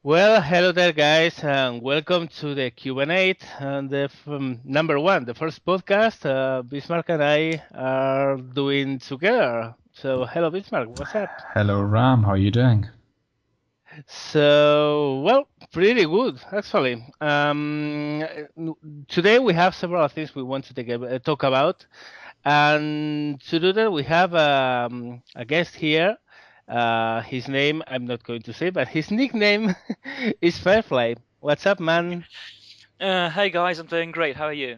Well, hello there, guys, and welcome to the Cuban 8 and the number one, the first podcast Bismarck and I are doing together. So, hello, Bismarck, what's up? Hello, Ram. How are you doing? So, well, pretty good, actually. Today we have several things we want to talk about, and to do that, we have a guest here. His name I'm not going to say, but his nickname is Firefly. What's up, man? Hey guys, I'm doing great. How are you?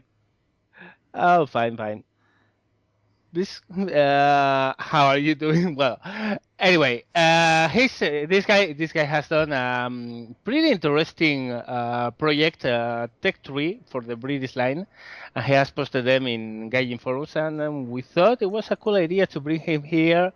Oh, fine, fine. How are you doing? Well, anyway, this guy has done pretty interesting project, tech tree for the British line, and he has posted them in Gaijin forums, and we thought it was a cool idea to bring him here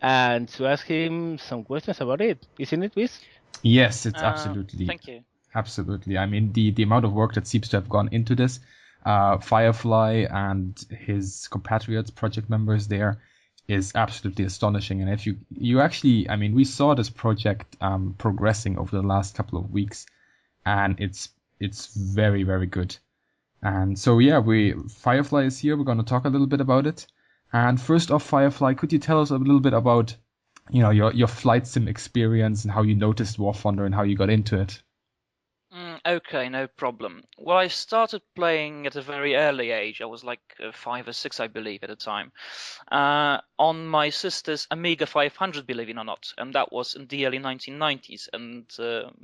and to ask him some questions about it, isn't it, Wiz? Yes, it's absolutely, Thank you. absolutely. I mean, the amount of work that seems to have gone into this, Firefly and his compatriots, project members there, is absolutely astonishing. And if you actually, I mean, we saw this project progressing over the last couple of weeks, and it's very, very good. And so yeah, Firefly is here. We're going to talk a little bit about it. And first off, Firefly, could you tell us a little bit about your flight sim experience and how you noticed War Thunder and how you got into it? Okay, no problem. Well, I started playing at a very early age. I was like 5 or 6, I believe, at the time, on my sister's Amiga 500, believe it or not, and that was in the early 1990s. And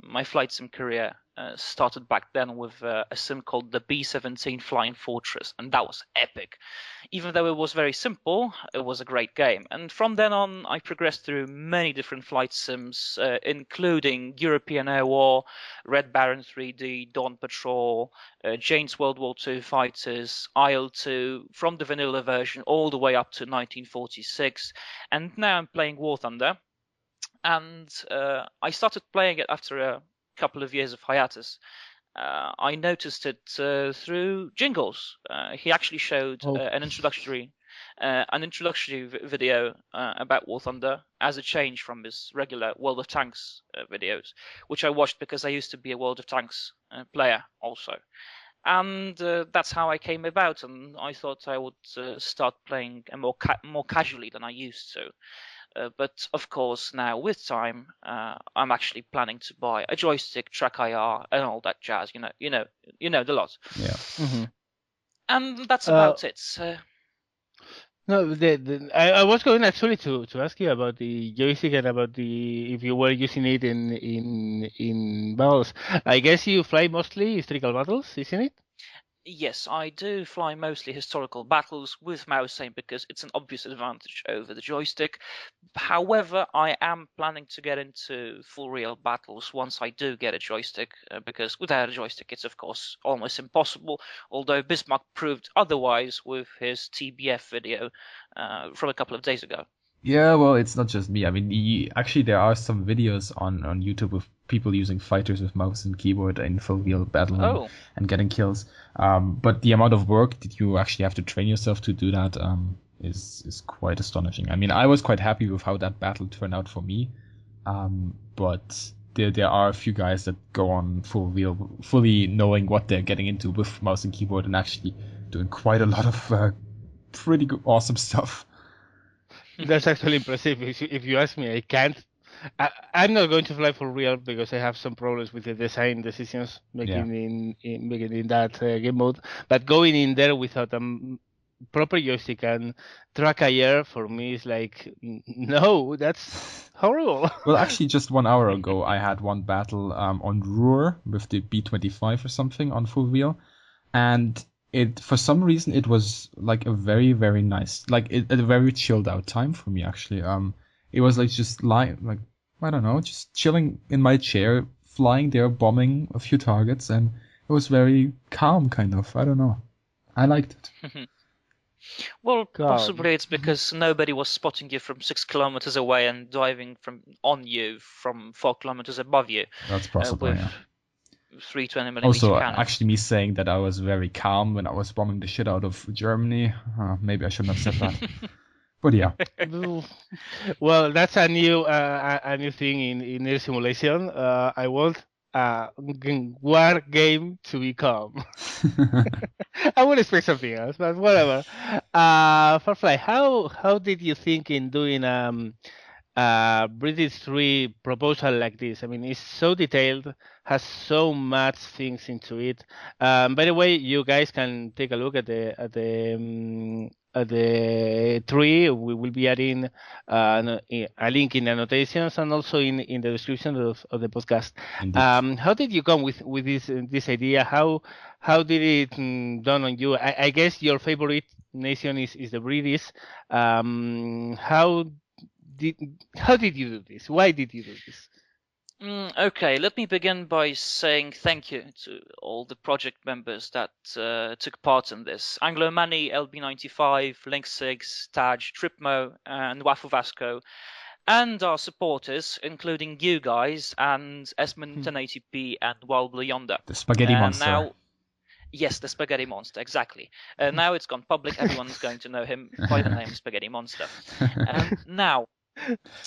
my flight sim career started back then with a sim called the B-17 Flying Fortress, and that was epic. Even though it was very simple, it was a great game. And from then on, I progressed through many different flight sims, including European Air War, Red Baron 3D, Dawn Patrol, Jane's World War II fighters, IL-2, from the vanilla version all the way up to 1946. And now I'm playing War Thunder. And I started playing it after a couple of years of hiatus. I noticed it through Jingles. He actually showed an introductory video about War Thunder as a change from his regular World of Tanks videos, which I watched because I used to be a World of Tanks player also. And that's how I came about, and I thought I would start playing more casually than I used to. But of course, now with time, I'm actually planning to buy a joystick, track IR, and all that jazz. You know the lot. Yeah. Mm-hmm. And that's about it. No, I was going actually to ask you about the joystick and about the if you were using it in battles. I guess you fly mostly historical battles, isn't it? Yes, I do fly mostly historical battles with mouse aim because it's an obvious advantage over the joystick. However, I am planning to get into full real battles once I do get a joystick, because without a joystick it's of course almost impossible, although Bismarck proved otherwise with his TBF video from a couple of days ago. Yeah, well, it's not just me. I mean, actually, there are some videos on YouTube of people using fighters with mouse and keyboard in full wheel battling Oh. and getting kills. But the amount of work that you actually have to train yourself to do that is quite astonishing. I mean, I was quite happy with how that battle turned out for me. But there are a few guys that go on full wheel, fully knowing what they're getting into with mouse and keyboard and actually doing quite a lot of pretty good, awesome stuff. That's actually impressive. If you ask me, I can't. I'm not going to fly for real because I have some problems with the design decisions making in that game mode. But going in there without a proper joystick and track IR for me is like no, that's horrible. Well, actually, just 1 hour ago, I had one battle on Ruhr with the B-25 or something on full wheel, and for some reason it was like a very, very nice, like a very chilled out time for me actually. It was like just like I don't know, just chilling in my chair, flying there, bombing a few targets, and it was very calm, kind of. I don't know. I liked it. Well, God. possibly it's because nobody was spotting you from 6 kilometers away and diving on you from 4 kilometers above you. That's possible. With Yeah. 320mm Also, cannon. actually, me saying that I was very calm when I was bombing the shit out of Germany. Maybe I shouldn't have said that. But yeah. Well, that's a new thing in air simulation. I want war game to become. I would expect something else, but whatever. Firefly, how did you think in doing British 3 proposal like this? I mean, it's so detailed, has so much things into it. By the way, you guys can take a look at the tree. We will be adding a link in the annotations and also in the description of the podcast. How did you come with this idea? How did it done on you? I guess your favorite nation is the British. How did you do this? Why did you do this? Okay, let me begin by saying thank you to all the project members that took part in this. Anglo-Mani, LB95, Link6, Taj, Tripmo, and Wafu Vasco, and our supporters, including you guys, and Esmond 1080p and Wild Blue Yonder. The Spaghetti Monster. Now, yes, the Spaghetti Monster, exactly. Now it's gone public. Everyone's going to know him by the name Spaghetti Monster. Now,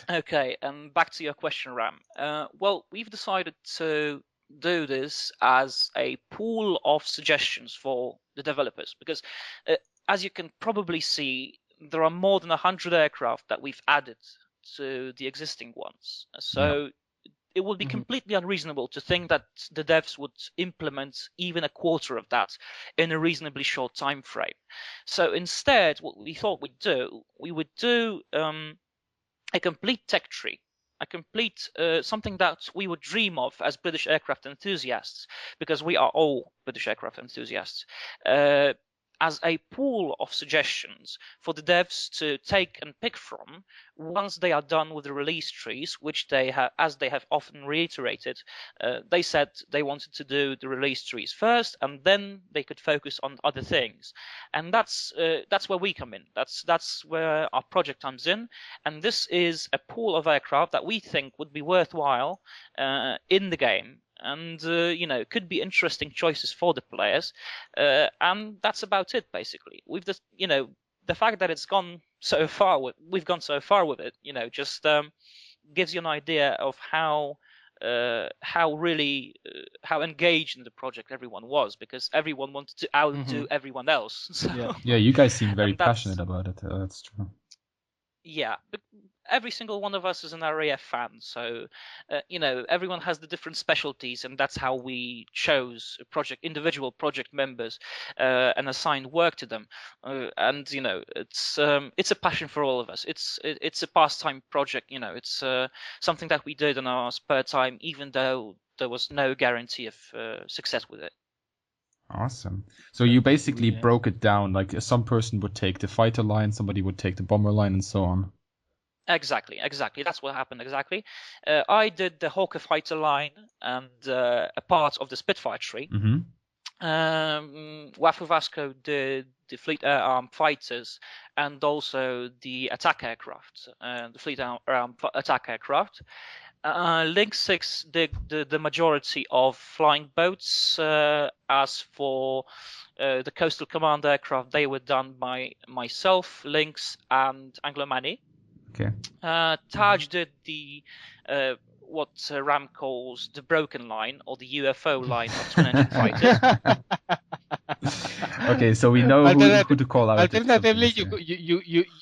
okay, back to your question, Ram. Well, we've decided to do this as a pool of suggestions for the developers because, as you can probably see, there are more than 100 aircraft that we've added to the existing ones. So it would be completely unreasonable to think that the devs would implement even a quarter of that in a reasonably short time frame. So instead, what we thought we would do a complete tech tree, a complete something that we would dream of as British aircraft enthusiasts, because we are all British aircraft enthusiasts, as a pool of suggestions for the devs to take and pick from once they are done with the release trees, which they have, as they have often reiterated, they said they wanted to do the release trees first, and then they could focus on other things. And that's where we come in. That's where our project comes in. And this is a pool of aircraft that we think would be worthwhile in the game. And could be interesting choices for the players, and that's about it basically. We've just, the fact that it's gone so far, we've gone so far with it, just gives you an idea of how engaged in the project everyone was, because everyone wanted to outdo everyone else. So, yeah, you guys seem very passionate about it. That's true. Yeah, but every single one of us is an RAF fan, so everyone has the different specialties, and that's how we chose individual project members and assigned work to them. And it's a passion for all of us. It's a pastime project. It's something that we did in our spare time, even though there was no guarantee of success with it. Awesome. So you basically broke it down, like some person would take the fighter line, somebody would take the bomber line, and so on. Exactly. That's what happened exactly. I did the Hawker fighter line and a part of the Spitfire tree. Wafu Vasco did the fleet air arm fighters and also the attack aircraft, the fleet arm attack aircraft. Link 6 did the majority of flying boats. As for the Coastal Command aircraft, they were done by myself, Lynx, and Anglo-Mani. Okay. Taj did the what Ram calls the broken line, or the UFO line of twin engine fighters. Okay, so we know who to call out. Alternatively,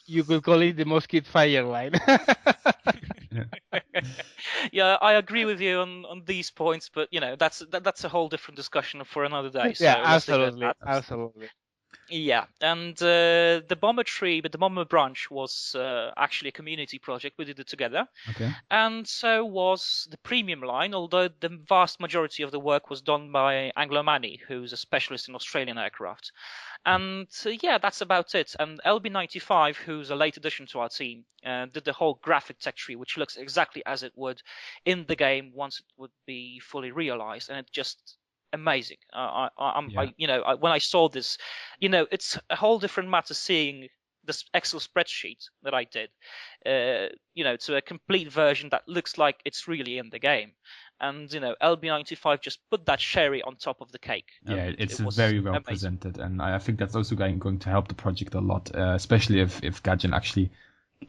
you could call it the Mosquito Fire line. Yeah, I agree with you on these points, but that's a whole different discussion for another day. So absolutely. Yeah, and the bomber tree, but the bomber branch was actually a community project. We did it together. Okay. And so was the premium line, although the vast majority of the work was done by Anglo-Mani, who's a specialist in Australian aircraft. And that's about it. And LB95, who's a late addition to our team, did the whole graphic tech tree, which looks exactly as it would in the game once it would be fully realized. And it just amazing. When I saw this, it's a whole different matter seeing this Excel spreadsheet that I did, to a complete version that looks like it's really in the game. And LB95 just put that cherry on top of the cake. Yeah, it's very well presented, and I think that's also going to help the project a lot, especially if Gadget actually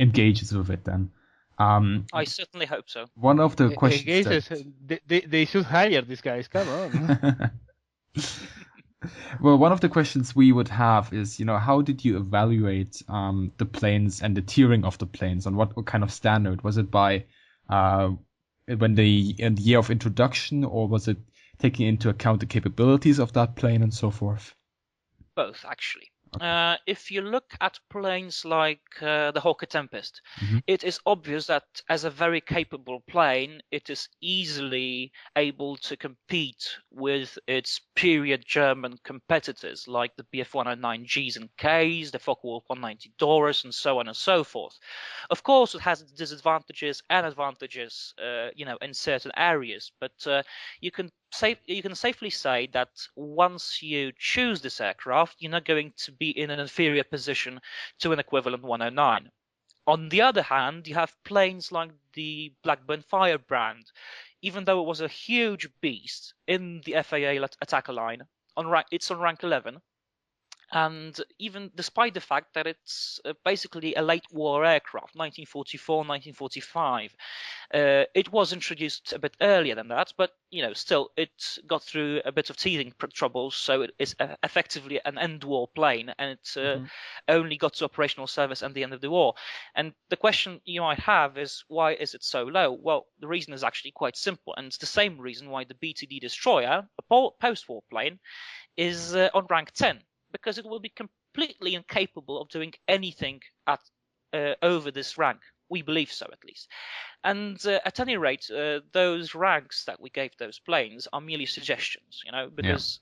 engages with it then. I certainly hope so. One of the questions that They should hire these guys. Come on. well, one of the questions we would have is, how did you evaluate the planes and the tiering of the planes? On what kind of standard? Was it by in the year of introduction, or was it taking into account the capabilities of that plane and so forth? Both, actually. Okay. If you look at planes like the Hawker Tempest, it is obvious that as a very capable plane, it is easily able to compete with its period German competitors like the Bf-109Gs and Ks, the Focke-Wulf 190 Doris, and so on and so forth. Of course, it has disadvantages and advantages, in certain areas, but you can safely say that once you choose this aircraft, you're not going to be in an inferior position to an equivalent 109. On the other hand, you have planes like the Blackburn Firebrand. Even though it was a huge beast in the FAA attacker line, it's on rank 11. And even despite the fact that it's basically a late war aircraft, 1944, 1945, it was introduced a bit earlier than that, but still it got through a bit of teething troubles, so it is effectively an end war plane, and it only got to operational service at the end of the war. And the question you might have is, why is it so low? Well, the reason is actually quite simple, and it's the same reason why the BTD destroyer, a post-war plane, is on rank 10, because it will be completely incapable of doing anything at over this rank. We believe so, at least. And at any rate, those ranks that we gave those planes are merely suggestions, because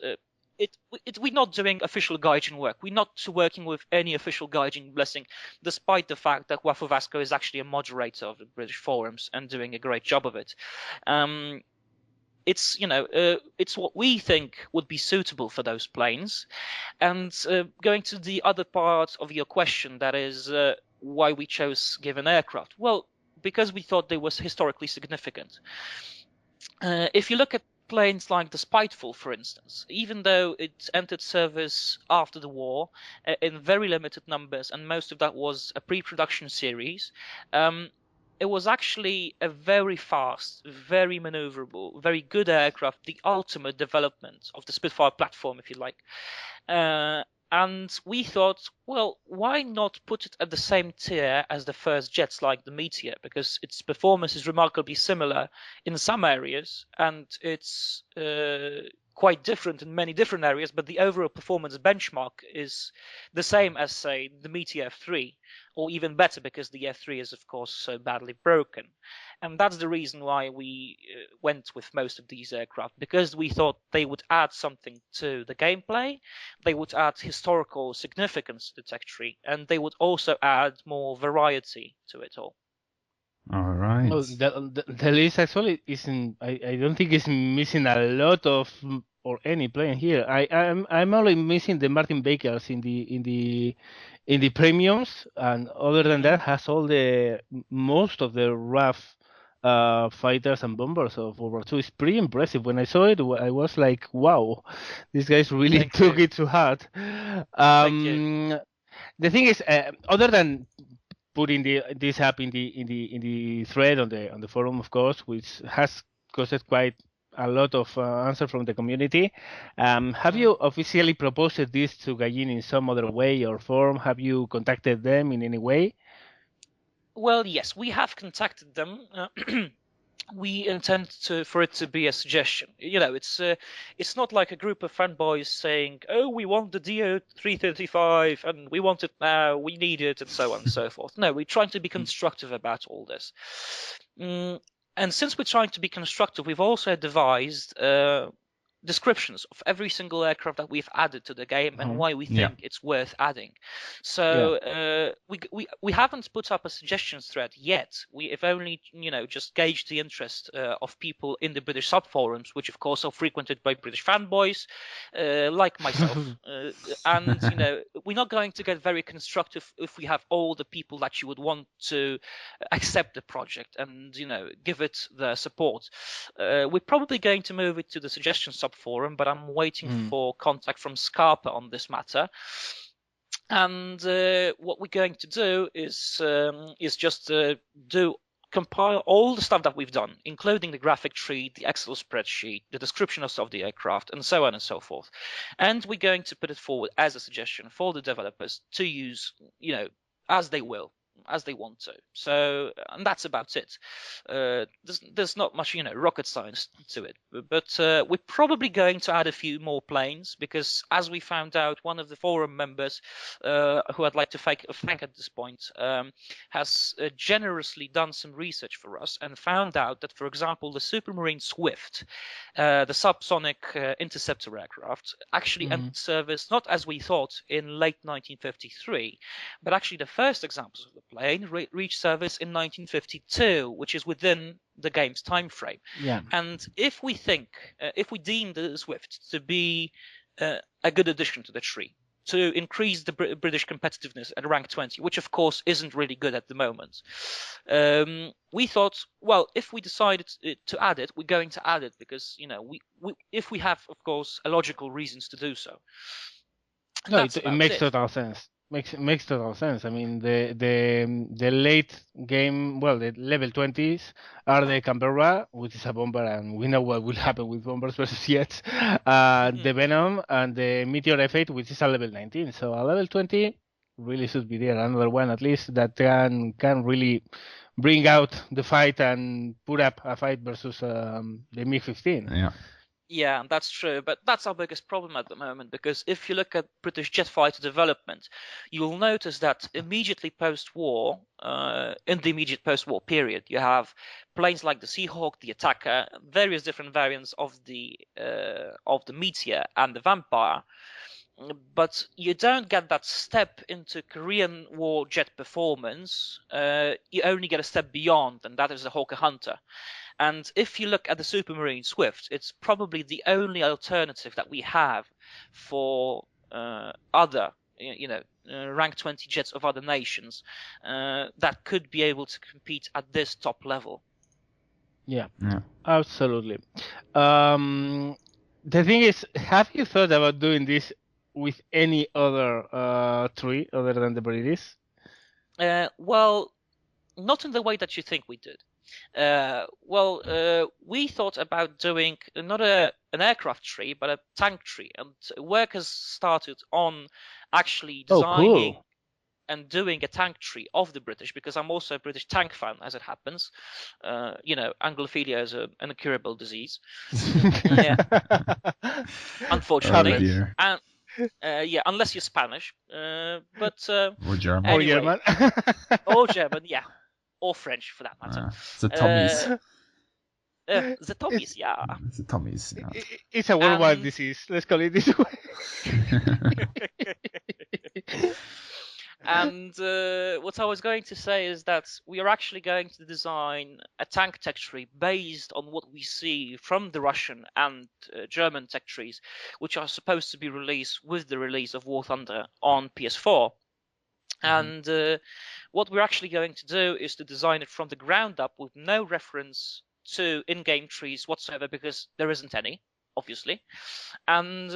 we're not doing official gaijin work. We're not working with any official gaijin blessing, despite the fact that Wafu Vasco is actually a moderator of the British forums and doing a great job of it. It's what we think would be suitable for those planes. And going to the other part of your question, that is why we chose given aircraft. Well, because we thought they was historically significant. If you look at planes like the Spiteful, for instance, even though it entered service after the war in very limited numbers, and most of that was a pre-production series, it was actually a very fast, very maneuverable, very good aircraft, the ultimate development of the Spitfire platform, if you like. And we thought, well, why not put it at the same tier as the first jets like the Meteor, because its performance is remarkably similar in some areas, and it's quite different in many different areas, but the overall performance benchmark is the same as, say, the Meteor F3, or even better, because the F3 is, of course, so badly broken. And that's the reason why we went with most of these aircraft, because we thought they would add something to the gameplay, they would add historical significance to the tech tree, and they would also add more variety to it all. All right. Well, the list actually isn't. I don't think it's missing a lot of or any plane here. I'm only missing the Martin Bakers in the premiums, and other than that, has all most of the rough fighters and bombers of World War II. It's pretty impressive. When I saw it, I was like, wow, these guys really took it to heart. Thank you. The thing is, other than putting this up in the thread on the forum, of course, which has caused quite a lot of answer from the community. Have you officially proposed this to Gaijin in some other way or form? Have you contacted them in any way? Well, yes, we have contacted them. We intend for it to be a suggestion. It's not like a group of fanboys saying, "Oh, we want the DO-335 and we want it now, we need it," and so on and so forth. No, we're trying to be constructive about all this. And since we're trying to be constructive, we've also devised descriptions of every single aircraft that we've added to the game and why we think it's worth adding. So we haven't put up a suggestions thread yet. We've only just gauged the interest of people in the British subforums, which of course are frequented by British fanboys like myself. And we're not going to get very constructive if we have all the people that you would want to accept the project and give it their support. We're probably going to move it to the suggestion subforum, but I'm waiting for contact from Scarpa on this matter. And what we're going to do is just do compile all the stuff that we've done, including the graphic tree, the Excel spreadsheet, the description of the aircraft, and so on and so forth. And we're going to put it forward as a suggestion for the developers to use, as they will, as they want to. So, and that's about it. There's not much, rocket science to it. But we're probably going to add a few more planes because, as we found out, one of the forum members, who I'd like to thank at this point, has generously done some research for us and found out that, for example, the Supermarine Swift, the subsonic interceptor aircraft, actually entered service not as we thought in late 1953, but actually the first examples of the plane reached service in 1952, which is within the game's time frame. Yeah. And if we deem the Swift to be a good addition to the tree, to increase the British competitiveness at rank 20, which of course isn't really good at the moment, we thought, well, if we decided to add it, we're going to add it because if we have, of course, a logical reasons to do so. No, it makes total sense. Makes total sense. I mean, the late game, well, the level 20s are the Canberra, which is a bomber, and we know what will happen with bombers versus jets. The Venom and the Meteor F8, which is a level 19. So a level 20 really should be there. Another one at least that can really bring out the fight and put up a fight versus the MiG-15. Yeah. Yeah, that's true, but that's our biggest problem at the moment, because if you look at British jet fighter development, you'll notice that immediately post-war, in the immediate post-war period, you have planes like the Seahawk, the Attacker, various different variants of the Meteor and the Vampire, but you don't get that step into Korean War jet performance. You only get a step beyond, and that is the Hawker Hunter. And if you look at the Supermarine Swift, it's probably the only alternative that we have for other, rank 20 jets of other nations that could be able to compete at this top level. Yeah. Absolutely. The thing is, have you thought about doing this with any other tree other than the British? Well, not in the way that you think we did. We thought about doing not an aircraft tree, but a tank tree, and work has started on actually designing and doing a tank tree of the British, because I'm also a British tank fan, as it happens. Anglophilia is an incurable disease. Unfortunately. Oh, and unless you're Spanish, but or German, anyway, or German, yeah. Or French, for that matter. The Tommies. The Tommies, yeah. The Tommies, yeah. It's a worldwide disease. Let's call it this way. And what I was going to say is that we are actually going to design a tank tech tree based on what we see from the Russian and German tech trees, which are supposed to be released with the release of War Thunder on PS4. And what we're actually going to do is to design it from the ground up with no reference to in-game trees whatsoever, because there isn't any, obviously. And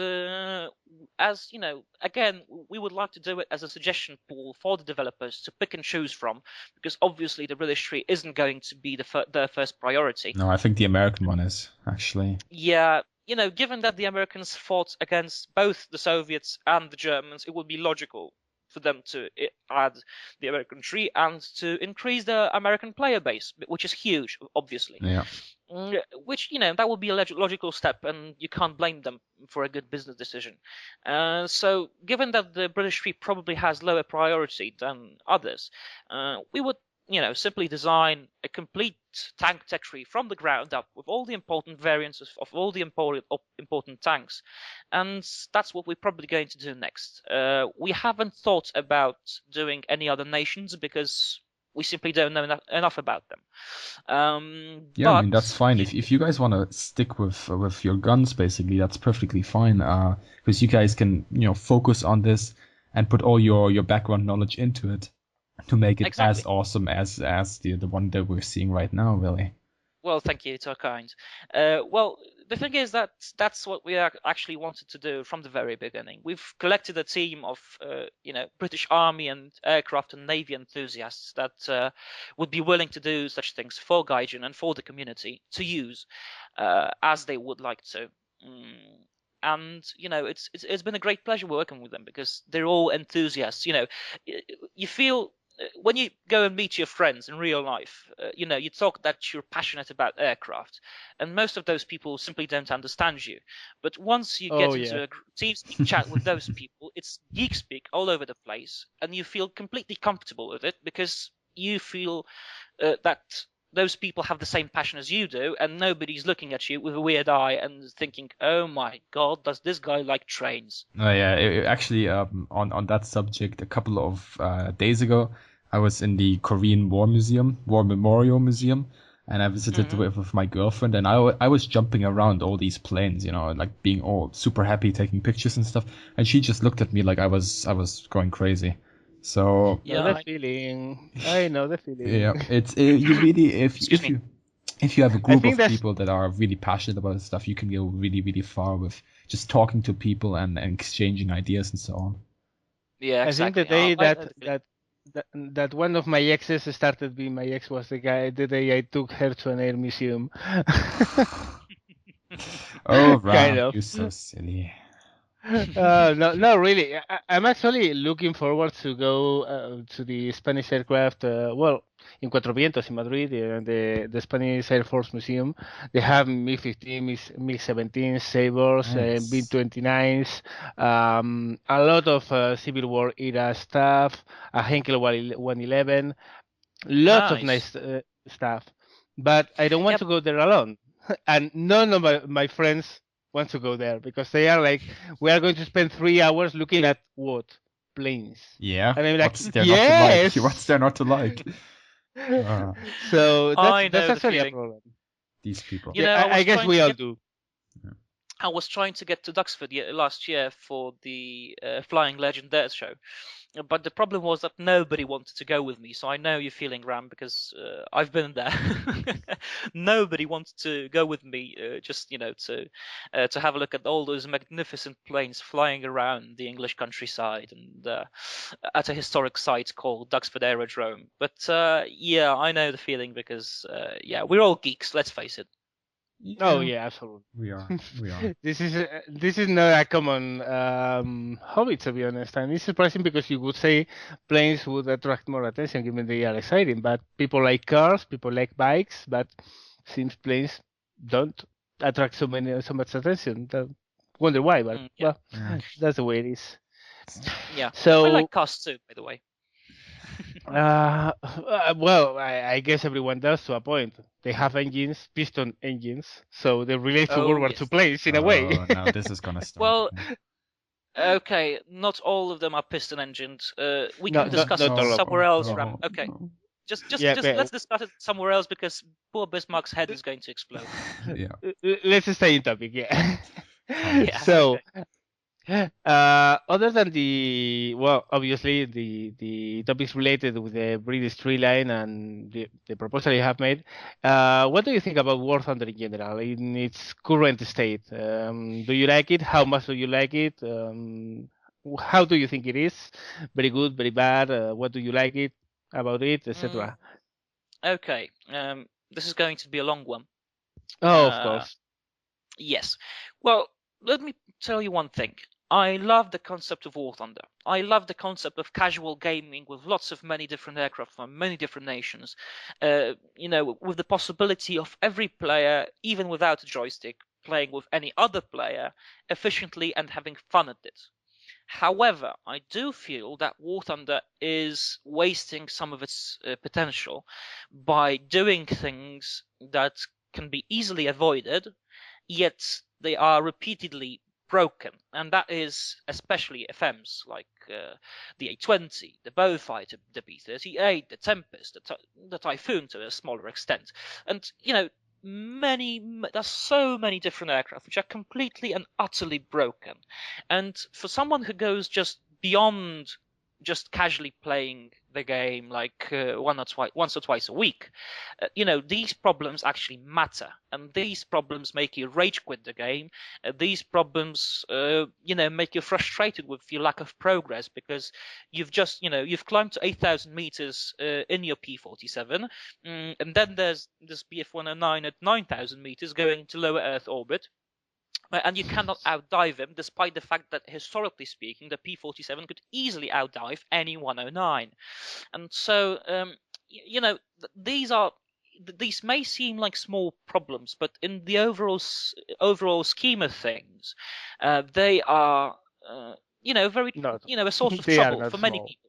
as you know, again, we would like to do it as a suggestion pool for the developers to pick and choose from, because obviously the British tree isn't going to be their first priority. No, I think the American one is, actually. Yeah. Given that the Americans fought against both the Soviets and the Germans, it would be logical for them to add the American tree and to increase the American player base, which is huge, obviously. Yeah. Which, that would be a logical step, and you can't blame them for a good business decision. So given that the British tree probably has lower priority than others, we would simply design a complete tank tech tree from the ground up with all the important variants of all the important tanks. And that's what we're probably going to do next. We haven't thought about doing any other nations because we simply don't know enough about them. I mean, that's fine. If you guys want to stick with your guns, basically, that's perfectly fine. Because you guys can, focus on this and put all your background knowledge into it to make it as awesome as the one that we're seeing right now, really. Well, thank you, it's so kind. Well, the thing is that that's what we actually wanted to do from the very beginning. We've collected a team of British Army and aircraft and Navy enthusiasts that would be willing to do such things for Gaijin and for the community to use as they would like to. And it's been a great pleasure working with them because they're all enthusiasts. You feel when you go and meet your friends in real life, you talk that you're passionate about aircraft, and most of those people simply don't understand you. But once you get into a TeamSpeak chat with those people, it's geek speak all over the place, and you feel completely comfortable with it because you feel that those people have the same passion as you do, and nobody's looking at you with a weird eye and thinking, "Oh my God, does this guy like trains?" Oh yeah, actually, on that subject, a couple of days ago, I was in the Korean War Memorial Museum, and I visited with my girlfriend, and I was jumping around all these planes, like being all super happy, taking pictures and stuff, and she just looked at me like I was going crazy. So yeah, know the feeling. I know the feeling. Yeah, you really if you have a group of people that are really passionate about this stuff, you can go really, really far with just talking to people and exchanging ideas and so on. Yeah, exactly. I think the day that one of my exes started being my ex was the day I took her to an air museum. Oh, Ram, you're so silly. No, really. I'm actually looking forward to go to the Spanish aircraft. In Cuatro Vientos in Madrid, the Spanish Air Force Museum. They have MiG-15, MiG-17, Sabres, B-29s, a lot of Civil War era stuff, a Henkel 111, lots of nice stuff. But I don't want to go there alone, and none of my friends want to go there because they are like, we are going to spend 3 hours looking at what? Planes. Yeah. And I'm like, yes! What's there not to like? So that's actually a problem. These people. I guess we all do. I was trying to get to Duxford last year for the Flying Legend Dares show, but the problem was that nobody wanted to go with me. So I know you're feeling, Ram, because I've been there. Nobody wanted to go with me, just to have a look at all those magnificent planes flying around the English countryside and at a historic site called Duxford Aerodrome. But yeah, I know the feeling because we're all geeks. Let's face it. Yeah. Oh yeah, absolutely. We are. This is not a common hobby, to be honest, and it's surprising because you would say planes would attract more attention given they are exciting. But people like cars, people like bikes, but seems planes don't attract so much attention. Wonder why, but that's the way it is. Yeah. So I like cars too, by the way. Well, I guess everyone does to a point. They have engines, piston engines, so they relate to World War II planes in a way. Now this is gonna start. Well, okay, not all of them are piston engines. We can discuss it somewhere else, Ram. Okay, just let's discuss it somewhere else because poor Bismarck's head is going to explode. Yeah. Let's stay in topic. Yeah. So. Okay. Other than obviously the topics related with the British tree line and the proposal you have made, what do you think about War Thunder in general in its current state? Do you like it? How much do you like it? How do you think it is? Very good, very bad? What do you like it about it, etc.? Okay, this is going to be a long one. Oh, of course. Yes. Well, let me tell you one thing. I love the concept of War Thunder. I love the concept of casual gaming with lots of many different aircraft from many different nations. With the possibility of every player, even without a joystick, playing with any other player efficiently and having fun at it. However, I do feel that War Thunder is wasting some of its potential by doing things that can be easily avoided, yet they are repeatedly broken, and that is especially FMs like the A-20, the Beaufighter, the B-38, the Tempest, the Typhoon to a smaller extent. And, there's so many different aircraft which are completely and utterly broken. And for someone who goes just beyond just casually playing the game like once or twice a week. These problems actually matter, and these problems make you rage quit the game. These problems, make you frustrated with your lack of progress, because you've climbed to 8,000 meters in your P-47, and then there's this BF-109 at 9,000 meters going to lower Earth orbit. And you cannot outdive him, despite the fact that, historically speaking, the P-47 could easily outdive any 109. And so, these may seem like small problems, but in the overall scheme of things, they are, very, No, a source of they are trouble not for many small. people,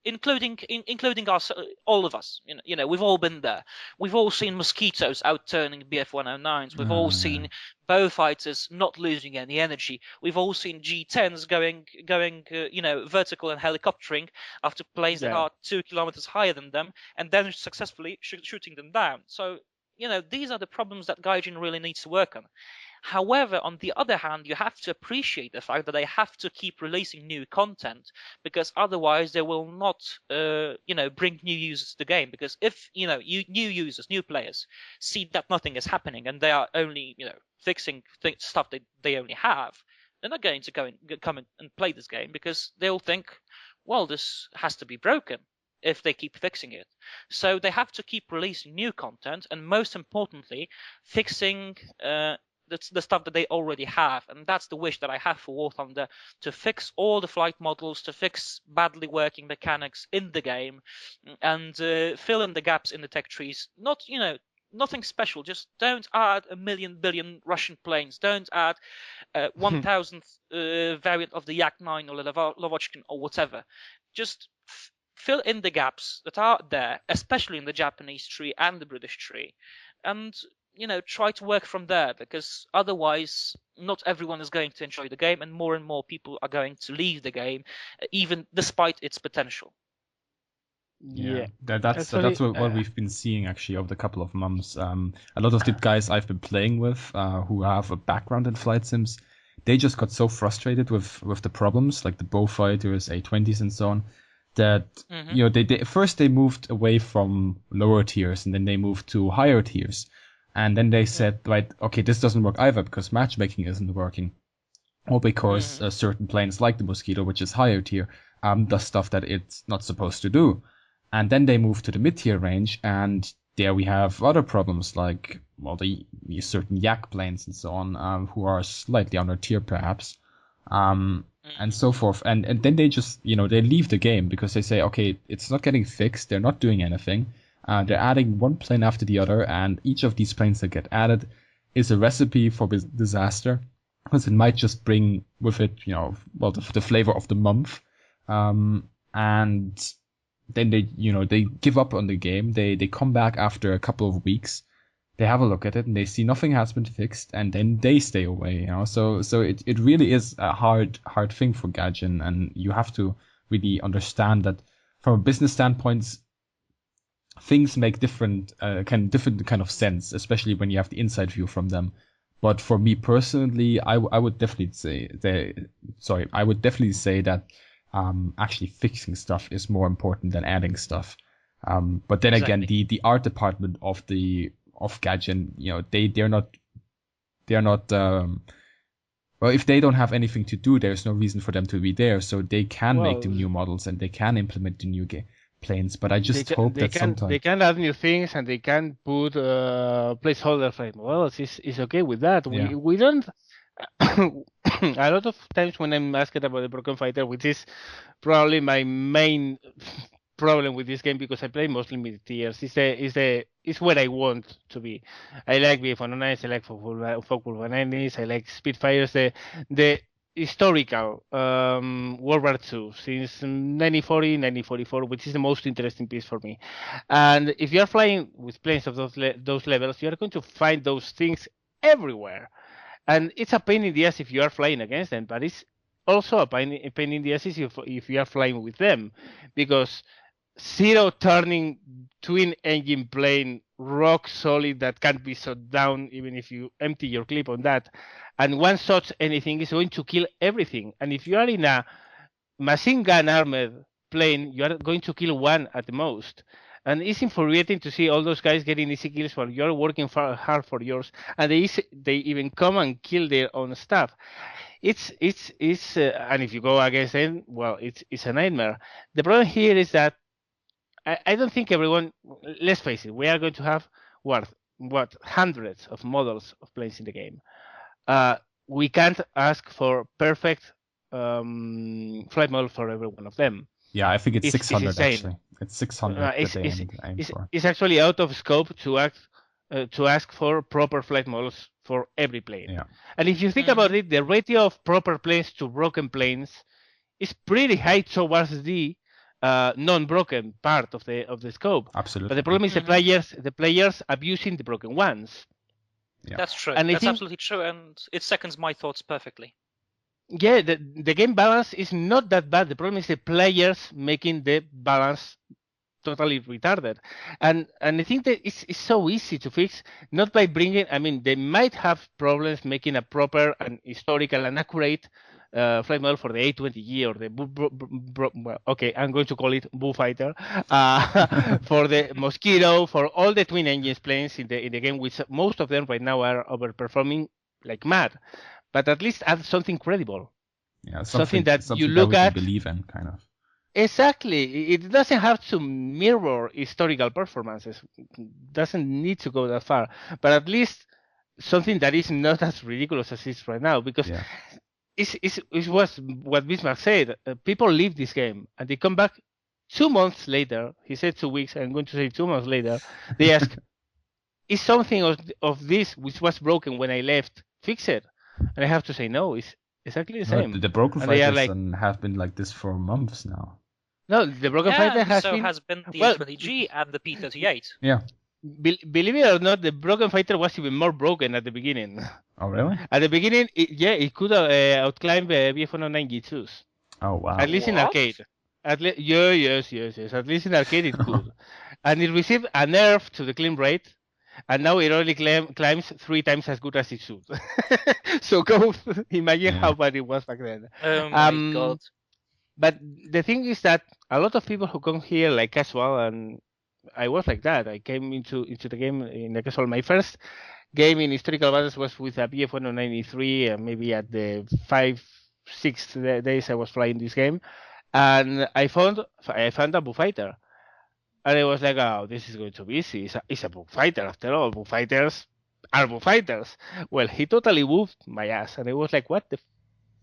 including us, all of us. We've all been there. We've all seen mosquitoes outturning BF-109s. We've all seen bow fighters not losing any energy. We've all seen G10s going, vertical and helicoptering after planes that Yeah. are 2 kilometers higher than them, and then successfully shooting them down. So, these are the problems that Gaijin really needs to work on. However, on the other hand, you have to appreciate the fact that they have to keep releasing new content, because otherwise they will not, bring new users to the game. Because if, new users, new players see that nothing is happening and they are only, fixing stuff that they only have, they're not going to come and play this game, because they'll think, well, this has to be broken if they keep fixing it. So they have to keep releasing new content, and most importantly, fixing the stuff that they already have. And that's the wish that I have for War Thunder, to fix all the flight models, to fix badly working mechanics in the game, and fill in the gaps in the tech trees. Nothing special. Just don't add a million billion Russian planes. Don't add 1,000th variant of the Yak-9 or Lavochkin or whatever. Just fill in the gaps that are there, especially in the Japanese tree and the British tree, and try to work from there, because otherwise not everyone is going to enjoy the game, and more people are going to leave the game, even despite its potential. Yeah. That's Actually, what we've been seeing actually over the couple of months. A lot of the guys I've been playing with, who have a background in flight sims, they just got so frustrated with the problems, like the bow fighters, A-20s, and so on, that they first they moved away from lower tiers, and then they moved to higher tiers, and then they said, right, okay, this doesn't work either because matchmaking isn't working, or because certain planes like the Mosquito, which is higher tier, does stuff that it's not supposed to do. And then they move to the mid-tier range, and there we have other problems like, well, the certain Yak planes and so on, who are slightly under tier perhaps, and so forth. And then they just, they leave the game because they say, okay, it's not getting fixed, they're not doing anything. They're adding one plane after the other, and each of these planes that get added is a recipe for disaster, because it might just bring with it, the flavor of the month. And then they give up on the game. They come back after a couple of weeks. They have a look at it and they see nothing has been fixed, and then they stay away. So it really is a hard thing for Gaijin, and you have to really understand that from a business standpoint, things make different kind of sense, especially when you have the inside view from them. But for me personally, I would definitely say that actually fixing stuff is more important than adding stuff. But then again, the art department of Gaijin, they're not well, if they don't have anything to do, there's no reason for them to be there. So they can make the new models and they can implement the new planes. But I just hope that sometimes they can add new things, and they can put placeholder frame models. It's okay with that. We don't. A lot of times when I'm asked about the Broken Fighter, which is probably my main problem with this game, because I play mostly mid tiers, is where I want to be. I like BF-109s, I like Focke-Wulf-190s, I like Spitfires, the historical World War II since 1940, 1944, which is the most interesting piece for me. And if you are flying with planes of those levels, you are going to find those things everywhere. And it's a pain in the ass if you are flying against them, but it's also a pain in the ass if you are flying with them, because zero turning twin engine plane, rock solid, that can't be shot down even if you empty your clip on that, and one shot anything is going to kill everything. And if you are in a machine gun armored plane, you are going to kill one at the most. And it's infuriating to see all those guys getting easy kills while you're working hard for yours, and they even come and kill their own stuff. It's and if you go against them, well, it's a nightmare. The problem here is that I don't think everyone. Let's face it, we are going to have what hundreds of models of planes in the game. We can't ask for perfect flight model for every one of them. Yeah, I think it's 600 insane. actually. It's 600 that they aim for. It's actually out of scope to ask for proper flight models for every plane. Yeah. And if you think about it, the ratio of proper planes to broken planes is pretty high towards the non-broken part of the scope. Absolutely. But the problem is the players abusing the broken ones. Yeah. That's true. And that's absolutely true, and it seconds my thoughts perfectly. Yeah, the game balance is not that bad. The problem is the players making the balance totally retarded. And I think that it's so easy to fix, not by bringing, I mean, they might have problems making a proper and historical and accurate flight model for the A20G or the well, okay, I'm going to call it Bullfighter, for the Mosquito, for all the twin engines planes in the game, which most of them right now are overperforming like mad. But at least add something credible. Yeah, something that you look that at, believe in, kind of. Exactly. It doesn't have to mirror historical performances. It doesn't need to go that far. But at least something that is not as ridiculous as it is right now. Because it was what Bismarck said. People leave this game and they come back 2 months later. He said 2 weeks. I'm going to say 2 months later. They ask, is something of this which was broken when I left fixed? And I have to say no. It's exactly the same. The broken fighters have been like this for months now. No, the broken fighter has been the A20G and the P38. Yeah. Believe it or not, the broken fighter was even more broken at the beginning. Oh, really? At the beginning, it could outclimb BF-109G2s. Oh, wow. At least in arcade. Yes. At least in arcade it could. And it received a nerf to the climb rate. And now it only climbs 3 times as good as it should. So go imagine how bad it was back then. Oh my god. But the thing is that a lot of people who come here like casual, and I was like that. I came into the game in the casual. My first game in historical battles was with a BF-193, and maybe at the 5-6 days I was playing this game, and I found a Bullfighter. And I was like, oh, this is going to be easy. It's a Bullfighter after all. Bullfighters are Bullfighters. Well, he totally whooped my ass. And I was like, what the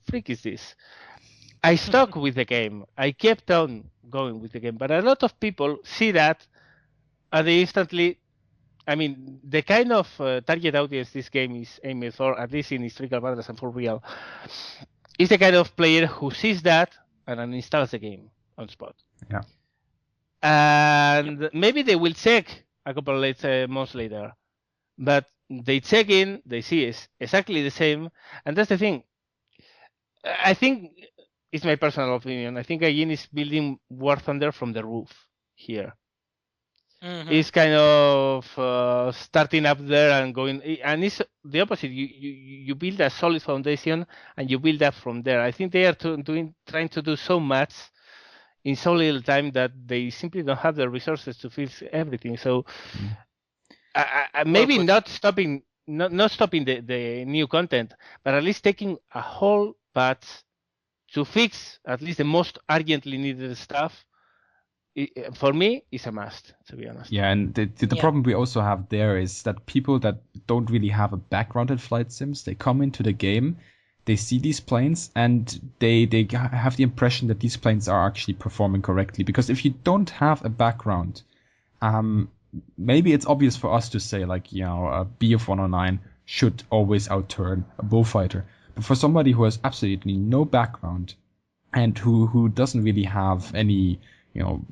freak is this? I stuck with the game. I kept on going with the game. But a lot of people see that and they instantly, I mean, the kind of target audience this game is aimed for, at least in historical battles and for real, is the kind of player who sees that and uninstalls the game on spot. Yeah. And maybe they will check a couple of months later, but they check in, they see it's exactly the same, and that's the thing. I think it's my personal opinion. I think IGN is building War Thunder from the roof here. It's kind of starting up there and going, and it's the opposite. You build a solid foundation and you build up from there. I think they are trying to do so much in so little time that they simply don't have the resources to fix everything. So maybe not stopping the new content, but at least taking a whole patch to fix at least the most urgently needed stuff. For me, is a must, to be honest. Yeah, and the problem we also have there is that people that don't really have a background in flight sims, they come into the game, they see these planes, and they have the impression that these planes are actually performing correctly. Because if you don't have a background, maybe it's obvious for us to say, like, you know, a BF-109 should always outturn a Bullfighter. But for somebody who has absolutely no background and who doesn't really have any, you know,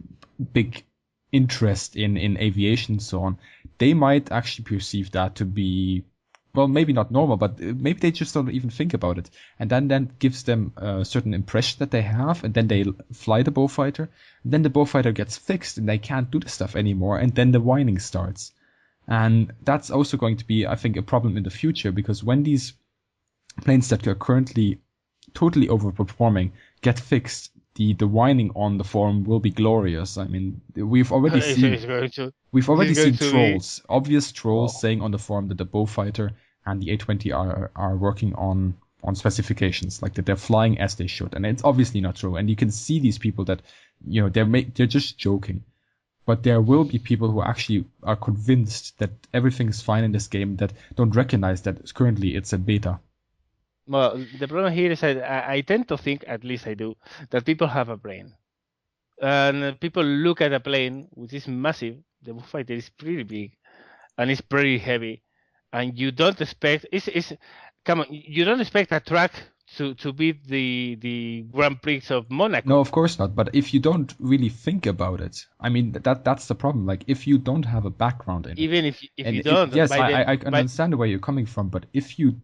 big interest in aviation and so on, they might actually perceive that to be, well, maybe not normal, but maybe they just don't even think about it. And then gives them a certain impression that they have, and then they fly the Bullfighter, and then the Bullfighter gets fixed and they can't do the stuff anymore, and then the whining starts. And that's also going to be, I think, a problem in the future, because when these planes that are currently totally overperforming get fixed, the whining on the forum will be glorious. I mean, we've already It's, seen it's going to. we've already it's going seen to trolls, obvious trolls Oh. saying on the forum that the Bowfighter and the A20 are working on specifications, like that they're flying as they should, and it's obviously not true. And you can see these people that, you know, they're just joking. But there will be people who actually are convinced that everything is fine in this game, that don't recognize that currently it's a beta. Well, the problem here is that I tend to think, at least I do, that people have a brain. And people look at a plane, which is massive. The Bullfighter is pretty big, and it's pretty heavy. And you don't expect come on, you don't expect a truck to beat the Grand Prix of Monaco. No, of course not. But if you don't really think about it, I mean, that's the problem. Like, if you don't have a background in it, Even if and you don't, yes, by the- I can understand where you're coming from. But if you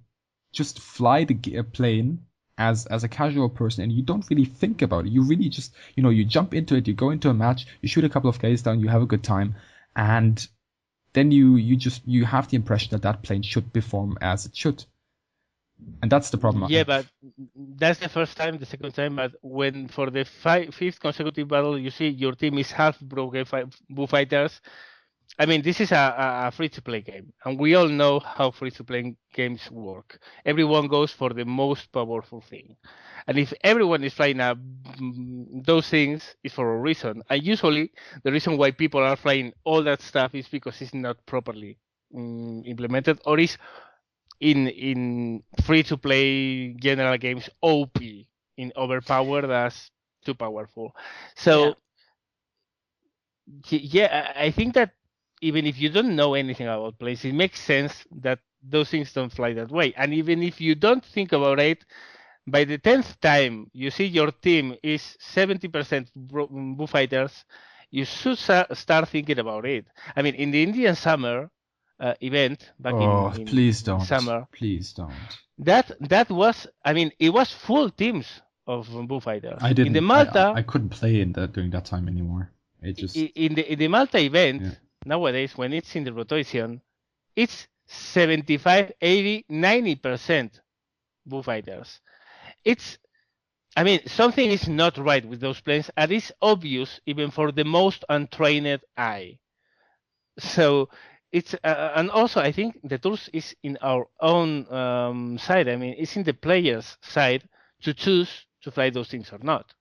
just fly the plane as a casual person and you don't really think about it, you really just, you know, you jump into it, you go into a match, you shoot a couple of guys down, you have a good time, and then you have the impression that that plane should perform as it should. And that's the problem. Yeah, but that's the first time. The second time, but when for the fifth consecutive battle, you see your team is half broken Bullfighters. I mean, this is a free-to-play game, and we all know how free-to-play games work. Everyone goes for the most powerful thing, and if everyone is flying those things, it's for a reason. And usually, the reason why people are flying all that stuff is because it's not properly implemented, or is in free-to-play general games OP, in overpowered as too powerful. So yeah, I think that even if you don't know anything about planes, it makes sense that those things don't fly that way. And even if you don't think about it, by the 10th time you see your team is 70% Bullfighters, you should start thinking about it. I mean, in the Indian summer event back in please don't. summer, Please don't. that was, I mean, it was full teams of Bullfighters. I didn't. In the Malta, I couldn't play in that during that time anymore. It just in the Malta event nowadays, when it's in the rotation, it's 75, 80, 90% Bullfighters. It's, I mean, something is not right with those planes, and it's obvious even for the most untrained eye. So it's, and also I think the tools is in our own side. I mean, it's in the player's side to choose to fly those things or not.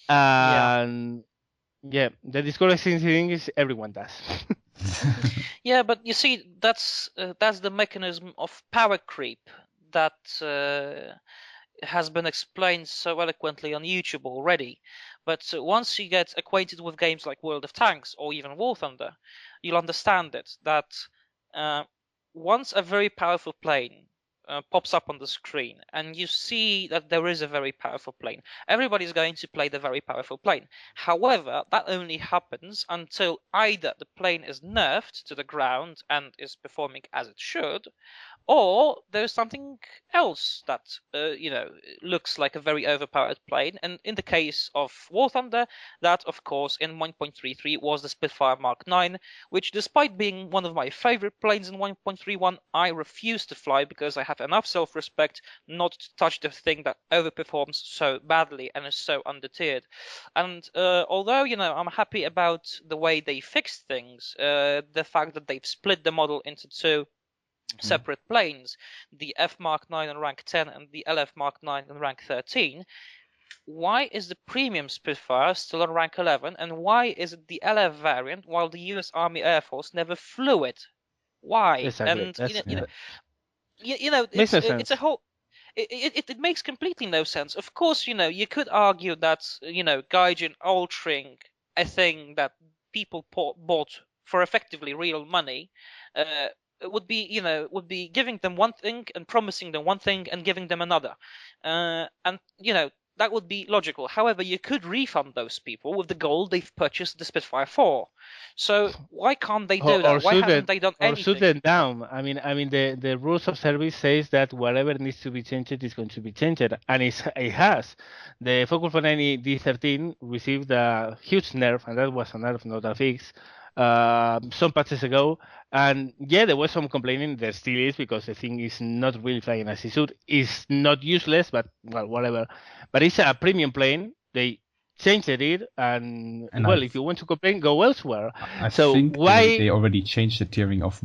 And yeah, the discouraging thing is everyone does. Yeah, but you see, that's the mechanism of power creep that has been explained so eloquently on YouTube already. But once you get acquainted with games like World of Tanks or even War Thunder, you'll understand it, that once a very powerful plane pops up on the screen and you see that there is a very powerful plane, everybody's going to play the very powerful plane. However, that only happens until either the plane is nerfed to the ground and is performing as it should, or there's something else that looks like a very overpowered plane. And in the case of War Thunder, that of course in 1.33 was the Spitfire Mark 9, which despite being one of my favorite planes in 1.31, I refuse to fly because I have enough self-respect not to touch the thing that overperforms so badly and is so undeterred. And although I'm happy about the way they fixed things, the fact that they've split the model into two separate planes, the F Mark 9 in rank 10 and the LF Mark 9 in rank 13, why is the premium Spitfire still on rank 11, and why is it the LF variant while the US Army Air Force never flew it? Why? Exactly. And Makes no it's sense. a whole. It makes completely no sense. Of course, you could argue that Gaijin altering a thing that people bought for effectively real money would be giving them one thing and promising them one thing and giving them another, and that would be logical. However, you could refund those people with the gold they've purchased the Spitfire for. So why can't they do that? Why haven't they done anything? Or shoot them down. I mean, the rules of service says that whatever needs to be changed is going to be changed, and it has. The Focus 490 D13 received a huge nerf, and that was a nerf, not a fix, some patches ago. And yeah, there was some complaining. There still is, because the thing is not really flying as it should. It's not useless, but well, whatever. But it's a premium plane, they changed it, and And well, if you want to complain, go elsewhere. I So think why? they already changed the tiering of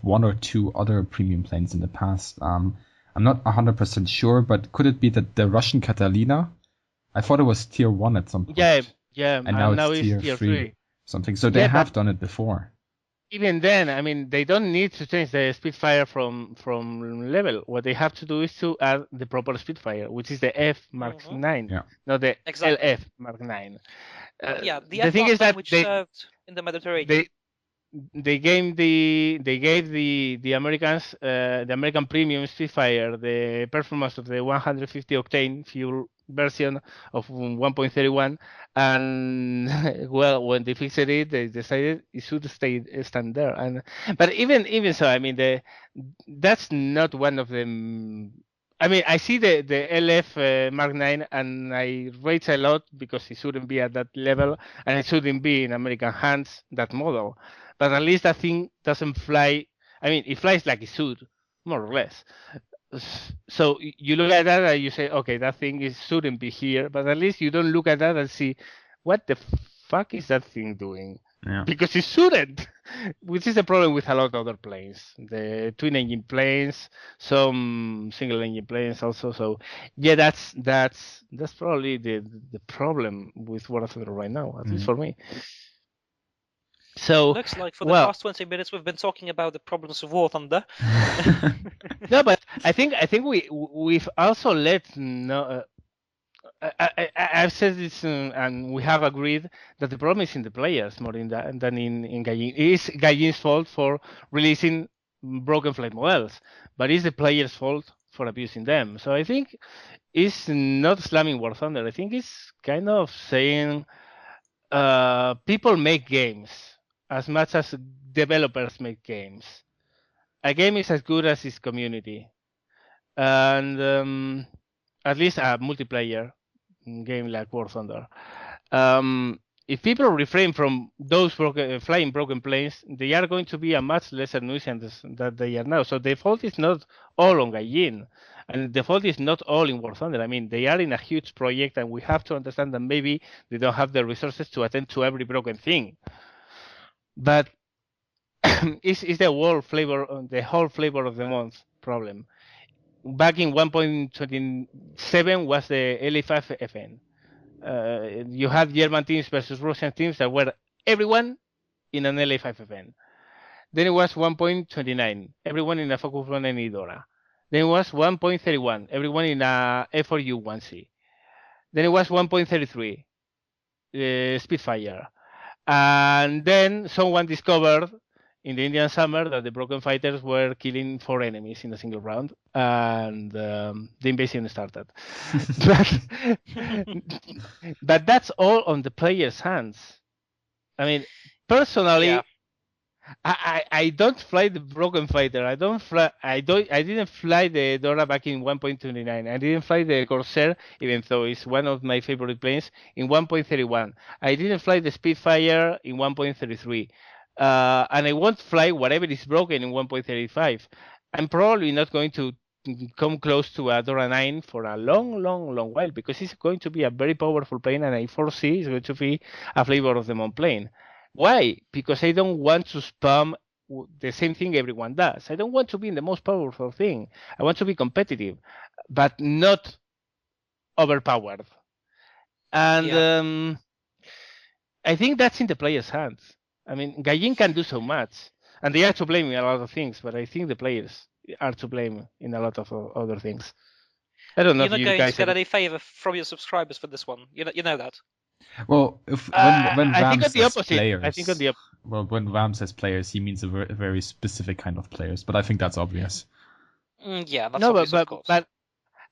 one or two other premium planes in the past. I'm not 100% sure, but could it be that the Russian Catalina? I thought it was tier 1 at some point. Yeah, And now it's now it's tier tier 3 3. something. So they Yeah, have but done it before. even then, I mean, they don't need to change the Spitfire from level. What they have to do is to add the proper Spitfire, which is the F Mark 9, Yeah. not the Exactly. LF Mark 9. Yeah, the The thing is F-Mark 9 that which served in the Mediterranean. they gave the Americans the American premium Spitfire the performance of the 150 octane fuel version of 1.31, and well, when they fixed it, they decided it should stand there. And but even so, I mean, that's not one of them. I mean, I see the LF Mark 9 and I rage a lot because it shouldn't be at that level and it shouldn't be in American hands, that model. But at least that thing doesn't fly. I mean, it flies like it should, more or less. So you look at that and you say, okay, that thing shouldn't be here. But at least you don't look at that and see, what the fuck is that thing doing? Yeah. Because it shouldn't, which is the problem with a lot of other planes, the twin engine planes, some single engine planes also. So yeah, that's probably the problem with War Thunder right now, at least for me. So looks like for the past 20 minutes we've been talking about the problems of War Thunder. No, but I think we've also I've said this, and we have agreed that the problem is in the players more than in Gaijin. It is Gaijin's fault for releasing broken flight models, but it's the players' fault for abusing them. So I think it's not slamming War Thunder. I think it's kind of saying people make games as much as developers make games. A game is as good as its community, and at least a multiplayer game like War Thunder. If people refrain from those flying broken planes, they are going to be a much lesser nuisance than they are now. So the fault is not all on Gaijin, and the fault is not all in War Thunder. I mean, they are in a huge project, and we have to understand that maybe they don't have the resources to attend to every broken thing. But it's the whole flavor of the month problem. Back in 1.27 was the LA5 FN. You had German teams versus Russian teams that were everyone in an LA5 FN. Then it was 1.29, everyone in a Focus 1 and Idora. Then it was 1.31, everyone in a F4U1C. Then it was 1.33, Spitfire. And then someone discovered in the Indian summer that the broken fighters were killing 4 enemies in a single round, and the invasion started. but that's all on the player's hands. I mean, personally, I don't fly the broken fighter. I didn't fly the Dora back in 1.29. I didn't fly the Corsair, even though it's one of my favorite planes, in 1.31. I didn't fly the Spitfire in 1.33. And I won't fly whatever is broken in 1.35. I'm probably not going to come close to a Dora 9 for a long while, because it's going to be a very powerful plane, and I foresee it's going to be a flavor of the month plane. Why? Because I don't want to spam the same thing everyone does. I don't want to be in the most powerful thing. I want to be competitive, but not overpowered. And I think that's in the players' hands. I mean, Gaijin can do so much, and they are to blame in a lot of things, but I think the players are to blame in a lot of other things. I don't know. You're not going to get any favor from your subscribers for this one. You know that. Well, when Ram says players, I think on the opposite. Well, when Ram says players, he means a very specific kind of players. But I think that's obvious. Yeah, that's obvious, of course. But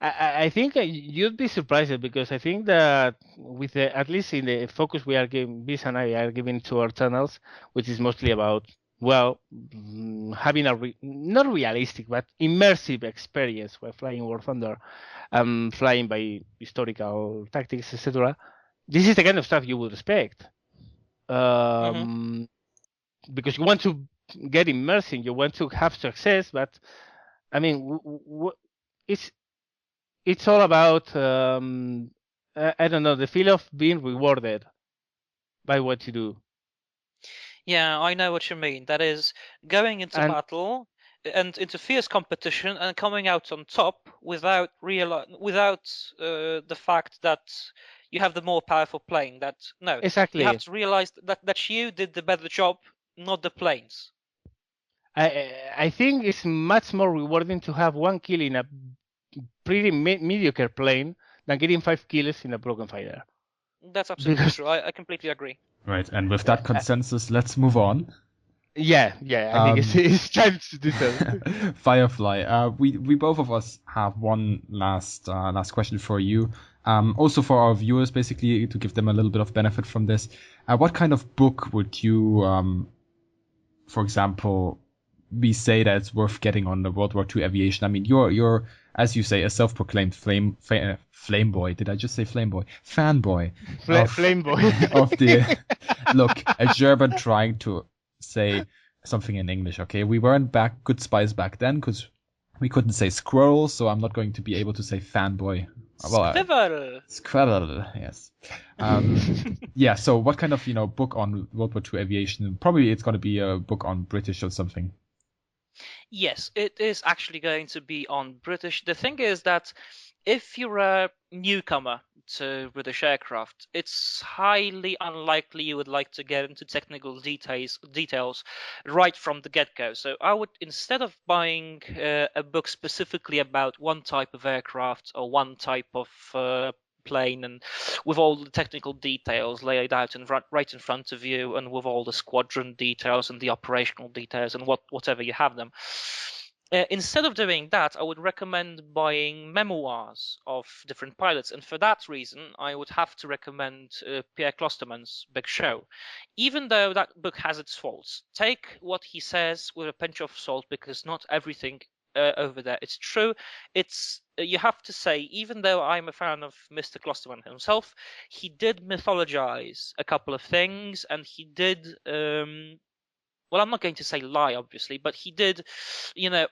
I think you'd be surprised, because I think that with at least in the focus we are giving, Biz and I are giving to our channels, which is mostly about, well, having a not realistic but immersive experience while flying War Thunder, flying by historical tactics, etc. This is the kind of stuff you would expect, because you want to get immersing, you want to have success. But I mean, it's all about I don't know, the feel of being rewarded by what you do. Yeah, I know what you mean. That is going into And battle and into fierce competition and coming out on top without the fact that you have the more powerful plane. That no, you have exactly, to realize that you did the better job, not the planes. I think it's much more rewarding to have one kill in a pretty mediocre plane than getting 5 kills in a broken fighter. That's absolutely Because true. I completely agree. Right, and with that consensus, let's move on. yeah, I think Um, it's time to do so. Firefly. We both of us have one last question for you. Also for our viewers, basically to give them a little bit of benefit from this. What kind of book would you, for example, we say that it's worth getting on the World War II aviation? I mean, you're as you say, a self-proclaimed flame boy. Did I just say flame boy? Fanboy of Flame boy. of the look, a German trying to say something in English. Okay, we weren't good spies back then because we couldn't say squirrel, so I'm not going to be able to say fanboy. Well, Squivel. squirrel, yes. Yeah. So, what kind of book on World War II aviation? Probably it's going to be a book on British or something. Yes, it is actually going to be on British. The thing is that if you're a newcomer to British aircraft, it's highly unlikely you would like to get into technical details right from the get-go. So I would, instead of buying a book specifically about one type of aircraft or one type of plane and with all the technical details laid out right in front of you, and with all the squadron details and the operational details and whatever you have them. Instead of doing that, I would recommend buying memoirs of different pilots, and for that reason, I would have to recommend Pierre Klosterman's Big Show. Even though that book has its faults, take what he says with a pinch of salt, because not everything over there it's true. It's you have to say, even though I'm a fan of Mr. Klosterman himself, he did mythologize a couple of things, and he did well, I'm not going to say lie, obviously, but he did,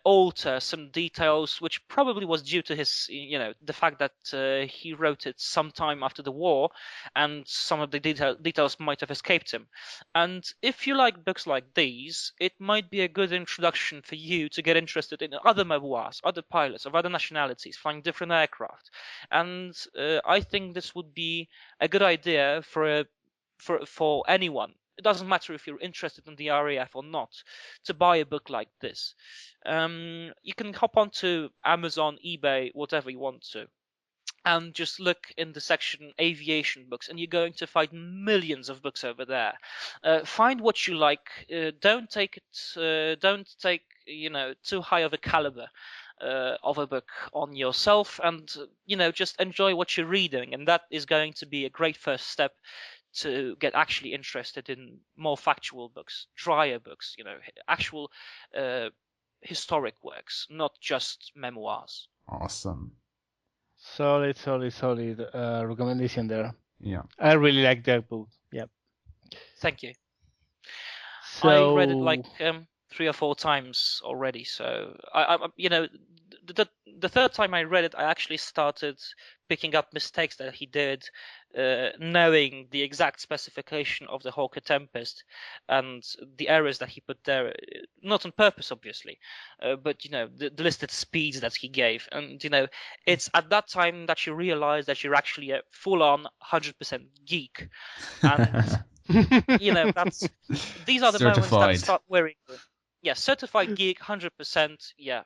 alter some details, which probably was due to his, the fact that he wrote it sometime after the war, and some of the details might have escaped him. And if you like books like these, it might be a good introduction for you to get interested in other memoirs, other pilots of other nationalities flying different aircraft. And I think this would be a good idea for anyone. It doesn't matter if you're interested in the RAF or not, to buy a book like this. You can hop onto Amazon, eBay, whatever you want to, and just look in the section aviation books, and you're going to find millions of books over there. Find what you like. Don't take too high of a caliber of a book on yourself, and just enjoy what you're reading, and that is going to be a great first step to get actually interested in more factual books, drier books, actual historic works, not just memoirs. Awesome. Solid recommendation there. Yeah. I really like that book. Yep. Thank you. So I read it like 3 or 4 times already. So the third time I read it, I actually started picking up mistakes that he did, knowing the exact specification of the Hawker Tempest and the errors that he put there, not on purpose, obviously, but the listed speeds that he gave, and it's at that time that you realize that you're actually a full-on 100% geek, and that's these are the moments that start worrying you. Yeah, certified geek, 100%. Yeah,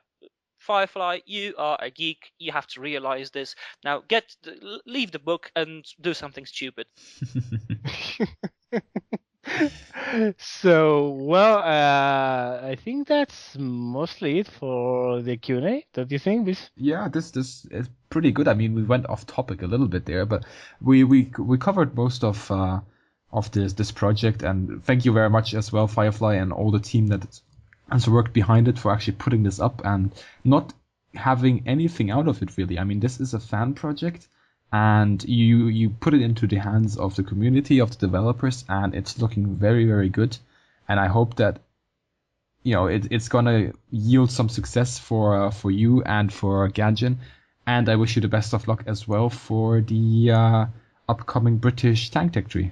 Firefly, you are a geek. You have to realize this. Now, leave the book and do something stupid. So, well, I think that's mostly it for the Q&A. Don't you think, Bis? Yeah, this is pretty good. I mean, we went off topic a little bit there, but we covered most of this project, and thank you very much as well, Firefly, and all the team that has worked behind it for actually putting this up and not having anything out of it, really. I mean, this is a fan project, and you put it into the hands of the community, of the developers, and it's looking very, very good. And I hope that it's gonna yield some success for you and for Gadgen. And I wish you the best of luck as well for the upcoming British Tank Tech Tree.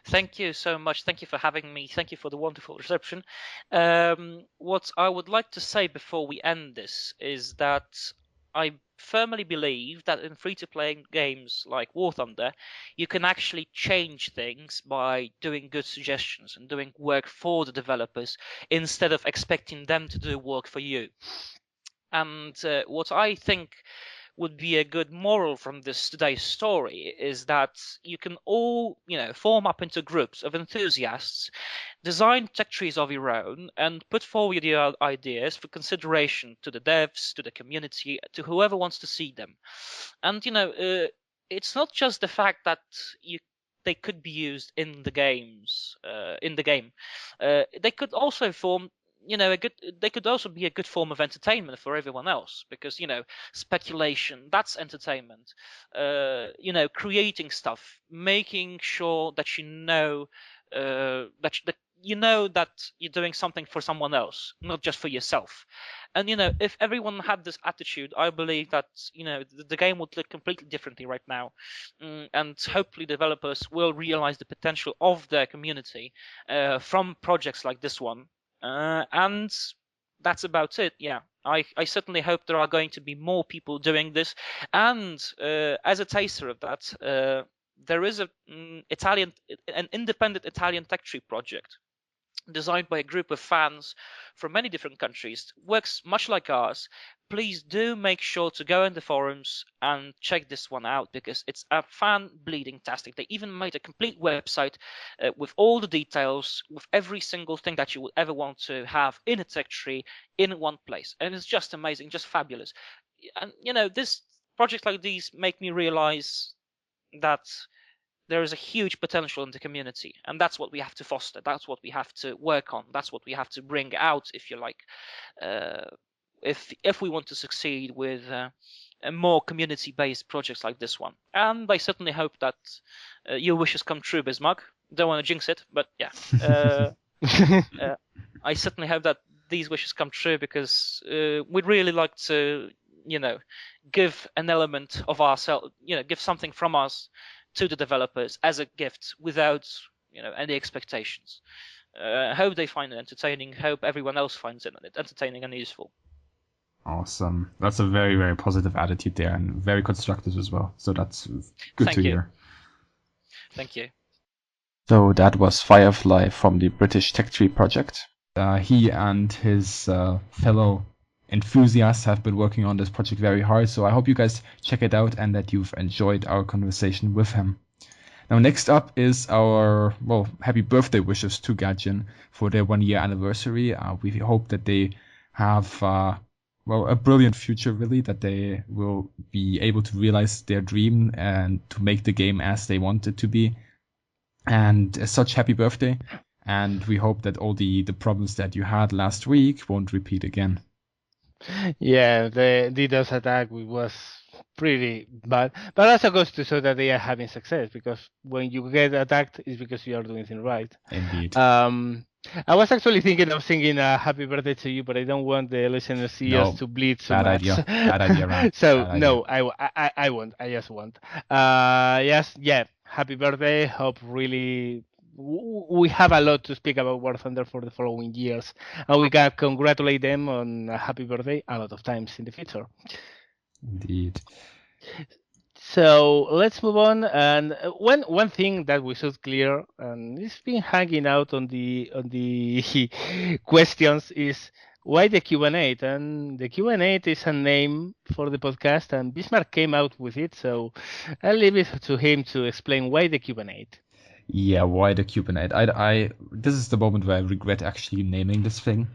Thank you so much. Thank you for having me. Thank you for the wonderful reception. What I would like to say before we end this is that I firmly believe that in free-to-play games like War Thunder, you can actually change things by doing good suggestions and doing work for the developers instead of expecting them to do work for you. And what I think would be a good moral from this today's story is that you can all, form up into groups of enthusiasts, design tech trees of your own, and put forward your ideas for consideration to the devs, to the community, to whoever wants to see them. And it's not just the fact that they could be used in the games, in the game. They could also form they could also be a good form of entertainment for everyone else, because speculation, that's entertainment. Creating stuff, making sure that that you're doing something for someone else, not just for yourself. And if everyone had this attitude, I believe that the game would look completely differently right now. And hopefully developers will realize the potential of their community from projects like this one. And that's about it. Yeah, I certainly hope there are going to be more people doing this. And as a taster of that, there is an independent Italian tech tree project designed by a group of fans from many different countries. Works much like ours. Please do make sure to go in the forums and check this one out, because it's a fan bleeding tastic. They even made a complete website with all the details, with every single thing that you would ever want to have in a tech tree in one place. And it's just amazing, just fabulous. And this projects like these make me realize that there is a huge potential in the community, and that's what we have to foster. That's what we have to work on. That's what we have to bring out, if you like, if we want to succeed with a more community-based projects like this one. And I certainly hope that your wishes come true, Bismarck. Don't want to jinx it, but yeah, I certainly hope that these wishes come true, because we'd really like to, give an element of ourselves, give something from us to the developers as a gift without any expectations. Hope they find it entertaining. Hope everyone else finds it entertaining and useful. Awesome. That's a very, very positive attitude there, and very constructive as well. So that's good to hear. Thank you. So that was Firefly from the British Tech Tree project. He and his fellow enthusiasts have been working on this project very hard, so I hope you guys check it out and that you've enjoyed our conversation with him. Now, next up is our, happy birthday wishes to Gadjin for their 1 year anniversary. We hope that they have, a brilliant future, really, that they will be able to realize their dream and to make the game as they want it to be. And as such, happy birthday. And we hope that all the problems that you had last week won't repeat again. Yeah, the DDoS attack was pretty bad, but also goes to show that they are having success, because when you get attacked, it's because you are doing things right. Indeed. I was actually thinking of singing happy birthday to you, but I don't want the listeners see us to bleed so much. Bad idea, Ram. So bad no, idea. I won't. I just won't. Yes, yeah. Happy birthday. Hope really we have a lot to speak about War Thunder for the following years, and we can congratulate them on a happy birthday a lot of times in the future. Indeed. So let's move on. And one thing that we should clear, and it's been hanging out on the questions, is why the Cuban 8? And the Cuban 8 is a name for the podcast, and Bismarck came out with it. So I'll leave it to him to explain why the Cuban 8. Yeah, why the Cuban 8? This is the moment where I regret actually naming this thing.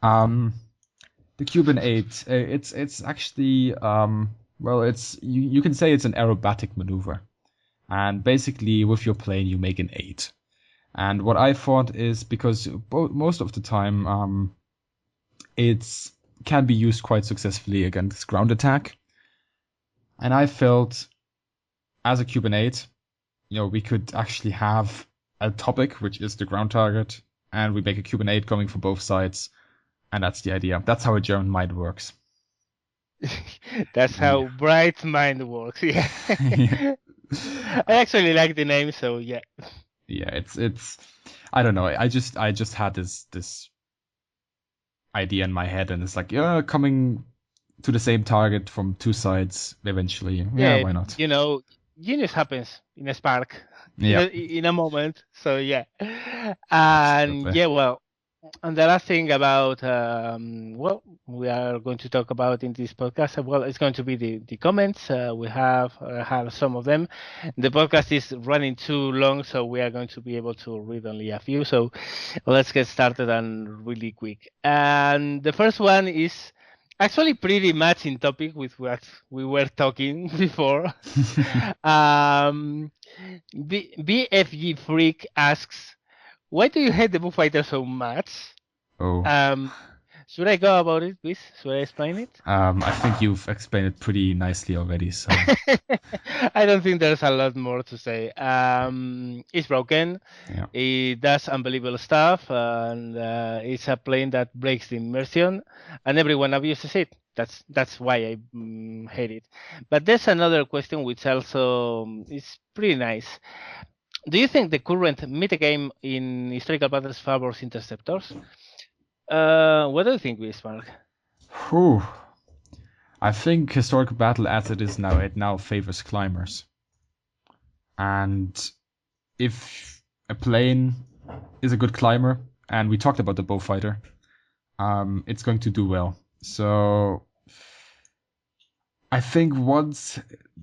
The Cuban 8, it's actually, it's you can say it's an aerobatic maneuver. And basically, with your plane, you make an 8. And what I thought is, because most of the time, it can be used quite successfully against ground attack. And I felt, as a Cuban 8, we could actually have a topic, which is the ground target, and we make a Cuban 8 going for both sides. And that's the idea. That's how a German mind works. That's Yeah. how Bright Mind works. Yeah. Yeah. I actually like the name, so yeah. Yeah, it's I don't know. I just had this idea in my head, and it's like, yeah, coming to the same target from two sides eventually. Yeah, Yeah, why not? genius happens in a spark, Yeah, in a moment. So yeah, and absolutely. yeah, well, and the last thing about well, we are going to talk about in this podcast. Well, it's going to be the comments. We have some of them. The podcast is running too long, so we are going to be able to read only a few. So let's get started and really quick. And the first one is actually pretty much in topic with what we were talking before. um, BFG Freak asks, "Why do you hate the Bullfighter so much?" Oh, Um, should I go about it, please? Should I explain it? I think you've explained it pretty nicely already. So I don't think there's a lot more to say. It's broken. yeah, It does unbelievable stuff, and it's a plane that breaks the immersion, and everyone abuses it. That's why I hate it. But there's another question which also is pretty nice. Do you think the current metagame in historical battles favors interceptors? What do you think, Bismarck? whew. I think historical battle as it is now, it now favors climbers. And if a plane is a good climber, and we talked about the bullfighter, it's going to do well. So I think once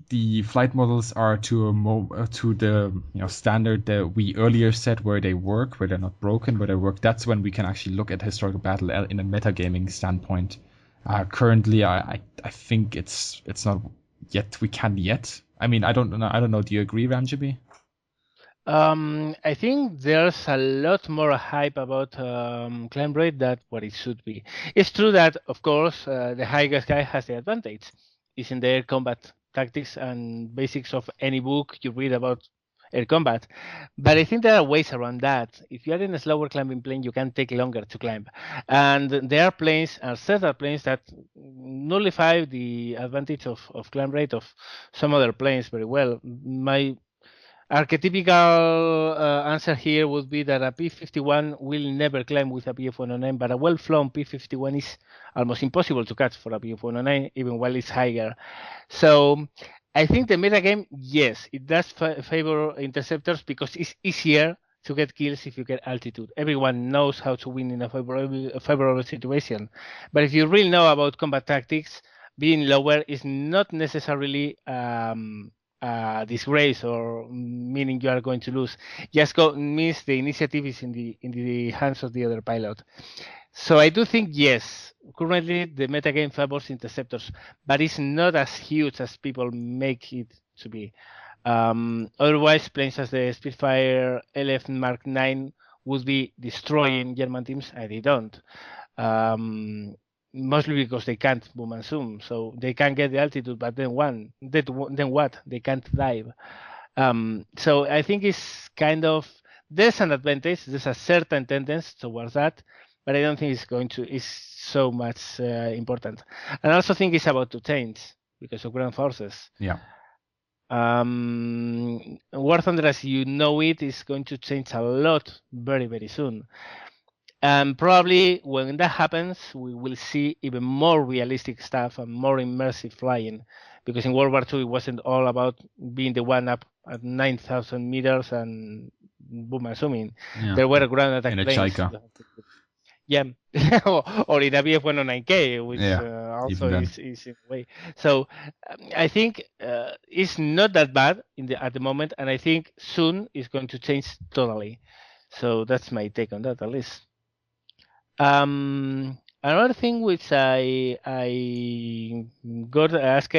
the flight models are to the standard that we earlier said where they work, where they're not broken, where they work, that's when we can actually look at historical battle in a metagaming standpoint. Currently, I think it's not yet. We can't yet. I mean, I don't know. Do you agree, Ramjabi? I think there's a lot more hype about climb rate than what it should be. It's true that, of course, the highest guy has the advantage. It's in the air combat tactics and basics of any book you read about air combat. But I think there are ways around that. If you are in a slower climbing plane, you can take longer to climb. And there are planes, and several planes that nullify the advantage of climb rate of some other planes very well. My archetypical answer here would be that a P-51 will never climb with a PF-109, but a well-flown P-51 is almost impossible to catch for a PF-109, even while it's higher. So I think the metagame, yes, it does favor interceptors because it's easier to get kills if you get altitude. Everyone knows how to win in a favorable situation. But if you really know about combat tactics, being lower is not necessarily disgrace or meaning you are going to lose. Just means the initiative is in the hands of the other pilot. So I do think yes. Currently, the metagame favors interceptors, but it's not as huge as people make it to be. Otherwise, planes as the Spitfire LF Mark 9 would be destroying German teams, and they don't. Mostly because they can't boom and zoom, so they can get the altitude, but then what? They can't dive. So I think it's kind of there's an advantage. There's a certain tendency towards that, but I don't think it's so much important. And I also think it's about to change because of ground forces. Yeah. War Thunder, as you know it, is going to change a lot very, very soon. And probably when that happens, we will see even more realistic stuff and more immersive flying. Because in World War II, it wasn't all about being the one up at 9,000 meters and boom and zooming. Yeah. There were ground attack In a planes. Chaika. Yeah, or in a BF-109K, which also is in a way. So I think it's not that bad at the moment, and I think soon it's going to change totally. So that's my take on that, at least. Another thing which I got asked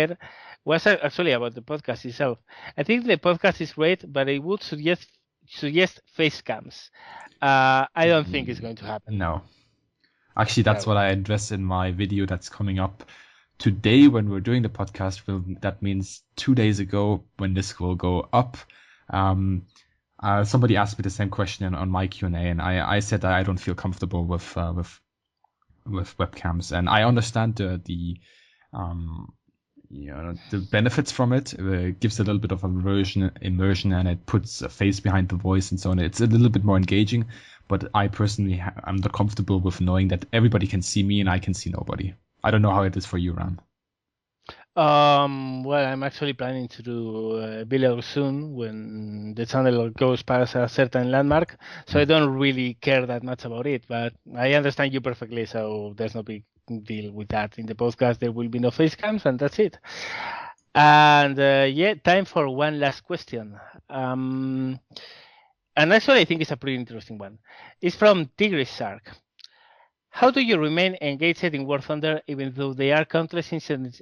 was actually about the podcast itself. I think the podcast is great, but I would suggest face cams. I don't think it's going to happen. No. Actually, that's what I addressed in my video that's coming up today when we're doing the podcast. That means 2 days ago when this will go up. Somebody asked me the same question on my Q&A, and I said that I don't feel comfortable with webcams, and I understand the The benefits from it gives a little bit of immersion, and it puts a face behind the voice and so on. It's a little bit more engaging, but I personally I'm not comfortable with knowing that everybody can see me and I can see nobody. I don't know how it is for you, Ram. Well, I'm actually planning to do a video soon when the channel goes past a certain landmark, so I don't really care that much about it, but I understand you perfectly, so there's no big deal with that. In the podcast, there will be no face cams, and that's it. And time for one last question. And actually, I think it's a pretty interesting one. It's from Tigris Shark. How do you remain engaged in War Thunder even though there are countless incidents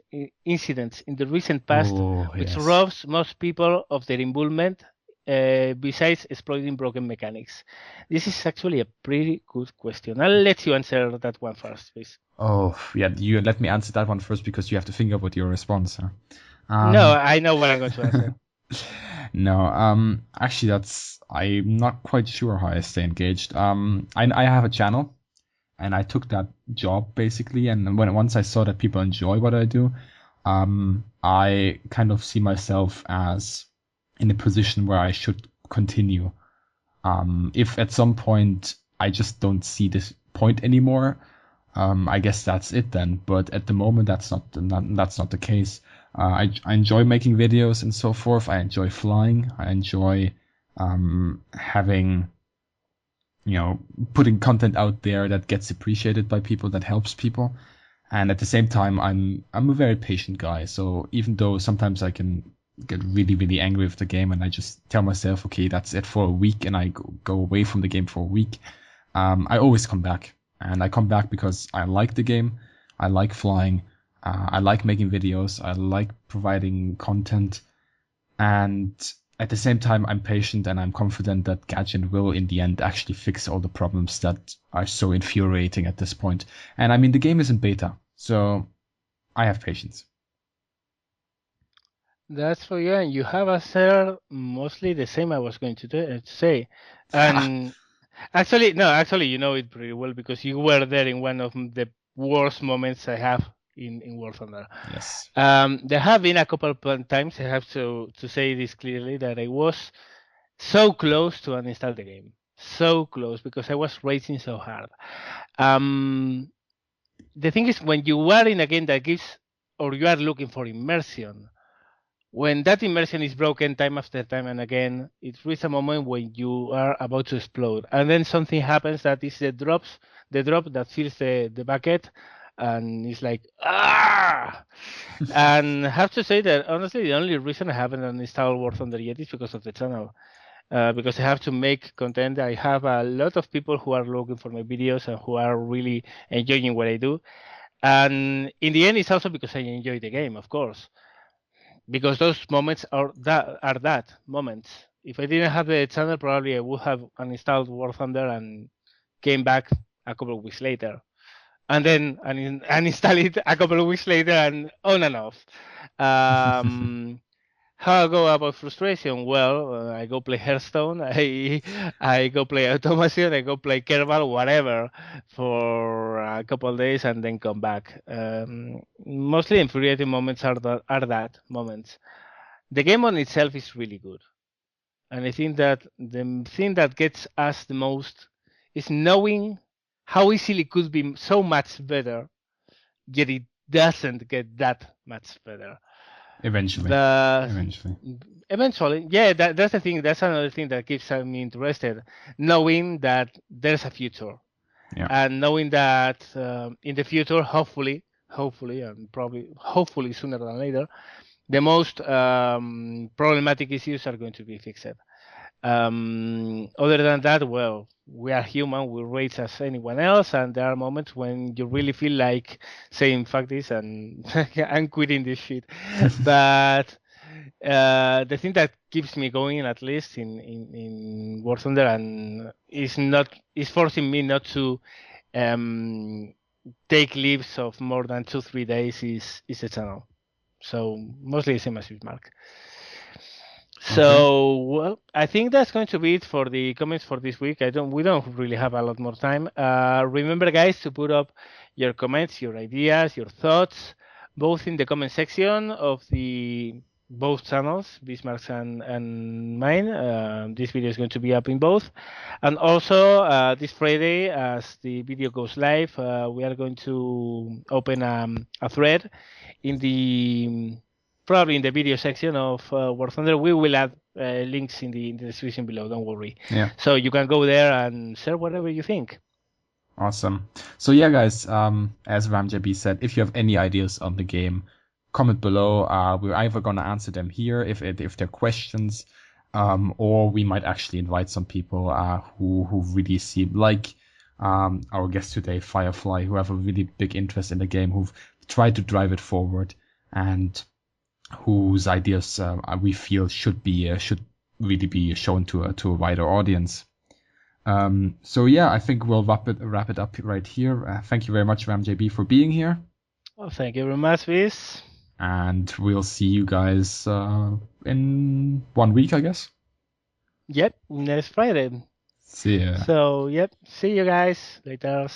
in the recent past which robs most people of their involvement besides exploiting broken mechanics? This is actually a pretty good question. I'll let you answer that one first, please. Oh, yeah, you let me answer that one first because you have to think about your response. Huh? No, I know what I'm going to answer. No, actually, I'm not quite sure how I stay engaged. I have a channel. And I took that job basically, and once I saw that people enjoy what I do, I kind of see myself as in a position where I should continue. If at some point I just don't see this point anymore, I guess that's it then. But at the moment, that's not the case. I enjoy making videos and so forth. I enjoy flying. I enjoy having, putting content out there that gets appreciated by people, that helps people. And at the same time, I'm a very patient guy. So even though sometimes I can get really, really angry with the game and I just tell myself, okay, that's it for a week, and I go away from the game for a week, I always come back. And I come back because I like the game. I like flying. I like making videos. I like providing content. And at the same time, I'm patient and I'm confident that Gadget will, in the end, actually fix all the problems that are so infuriating at this point. And I mean, the game is in beta, so I have patience. That's for you, and you have answered mostly the same I was going to say. And actually, you know it pretty well because you were there in one of the worst moments I have in War Thunder. Yes. There have been a couple of times, I have to say this clearly, that I was so close to uninstall the game. So close, because I was racing so hard. The thing is, when you are in a game that gives, or you are looking for immersion, when that immersion is broken time after time and again, it reaches a moment when you are about to explode. And then something happens that is the drop that fills the bucket, and it's like, ah! And I have to say that, honestly, the only reason I haven't uninstalled War Thunder yet is because of the channel. Because I have to make content. I have a lot of people who are looking for my videos and who are really enjoying what I do. And in the end, it's also because I enjoy the game, of course. Because those moments are that moments. If I didn't have the channel, probably I would have uninstalled War Thunder and came back a couple of weeks later, and then uninstall it a couple of weeks later, and on and off. How I go about frustration? Well, I go play Hearthstone, I go play Automation, I go play Kerbal, whatever, for a couple of days and then come back. Mostly infuriating moments are that moments. The game on itself is really good. And I think that the thing that gets us the most is knowing how easily it could be so much better, yet it doesn't get that much better. Eventually, yeah, that's the thing. That's another thing that keeps me interested, knowing that there's a future, and knowing that in the future, hopefully, and probably hopefully sooner than later, the most problematic issues are going to be fixed. Other than that, well, we are human, we rage as anyone else, and there are moments when you really feel like saying fuck this and I'm quitting this shit. But the thing that keeps me going, at least in War Thunder, and is forcing me not to take leaves of more than 2-3 days is the channel. So mostly the same as with Mark. So, well, I think that's going to be it for the comments for this week. We don't really have a lot more time. Remember, guys, to put up your comments, your ideas, your thoughts both in the comment section of the both channels, Bismarck's and mine. This video is going to be up in both. And also this Friday, as the video goes live, we are going to open a thread in the probably in the video section of War Thunder. We will add links in the description below. Don't worry. Yeah. So you can go there and share whatever you think. Awesome. So yeah, guys, as RamJB said, if you have any ideas on the game, comment below. We're either gonna answer them here if they're questions, or we might actually invite some people who really seem like our guest today, Firefly, who have a really big interest in the game, who've tried to drive it forward, and whose ideas we feel should really be shown to a wider audience. So yeah, I think we'll wrap it up right here. Thank you very much, RamJB, for being here. Well, thank you very much, Viz. And we'll see you guys in 1 week, I guess. Yep, next Friday. See ya. So, yep, see you guys later.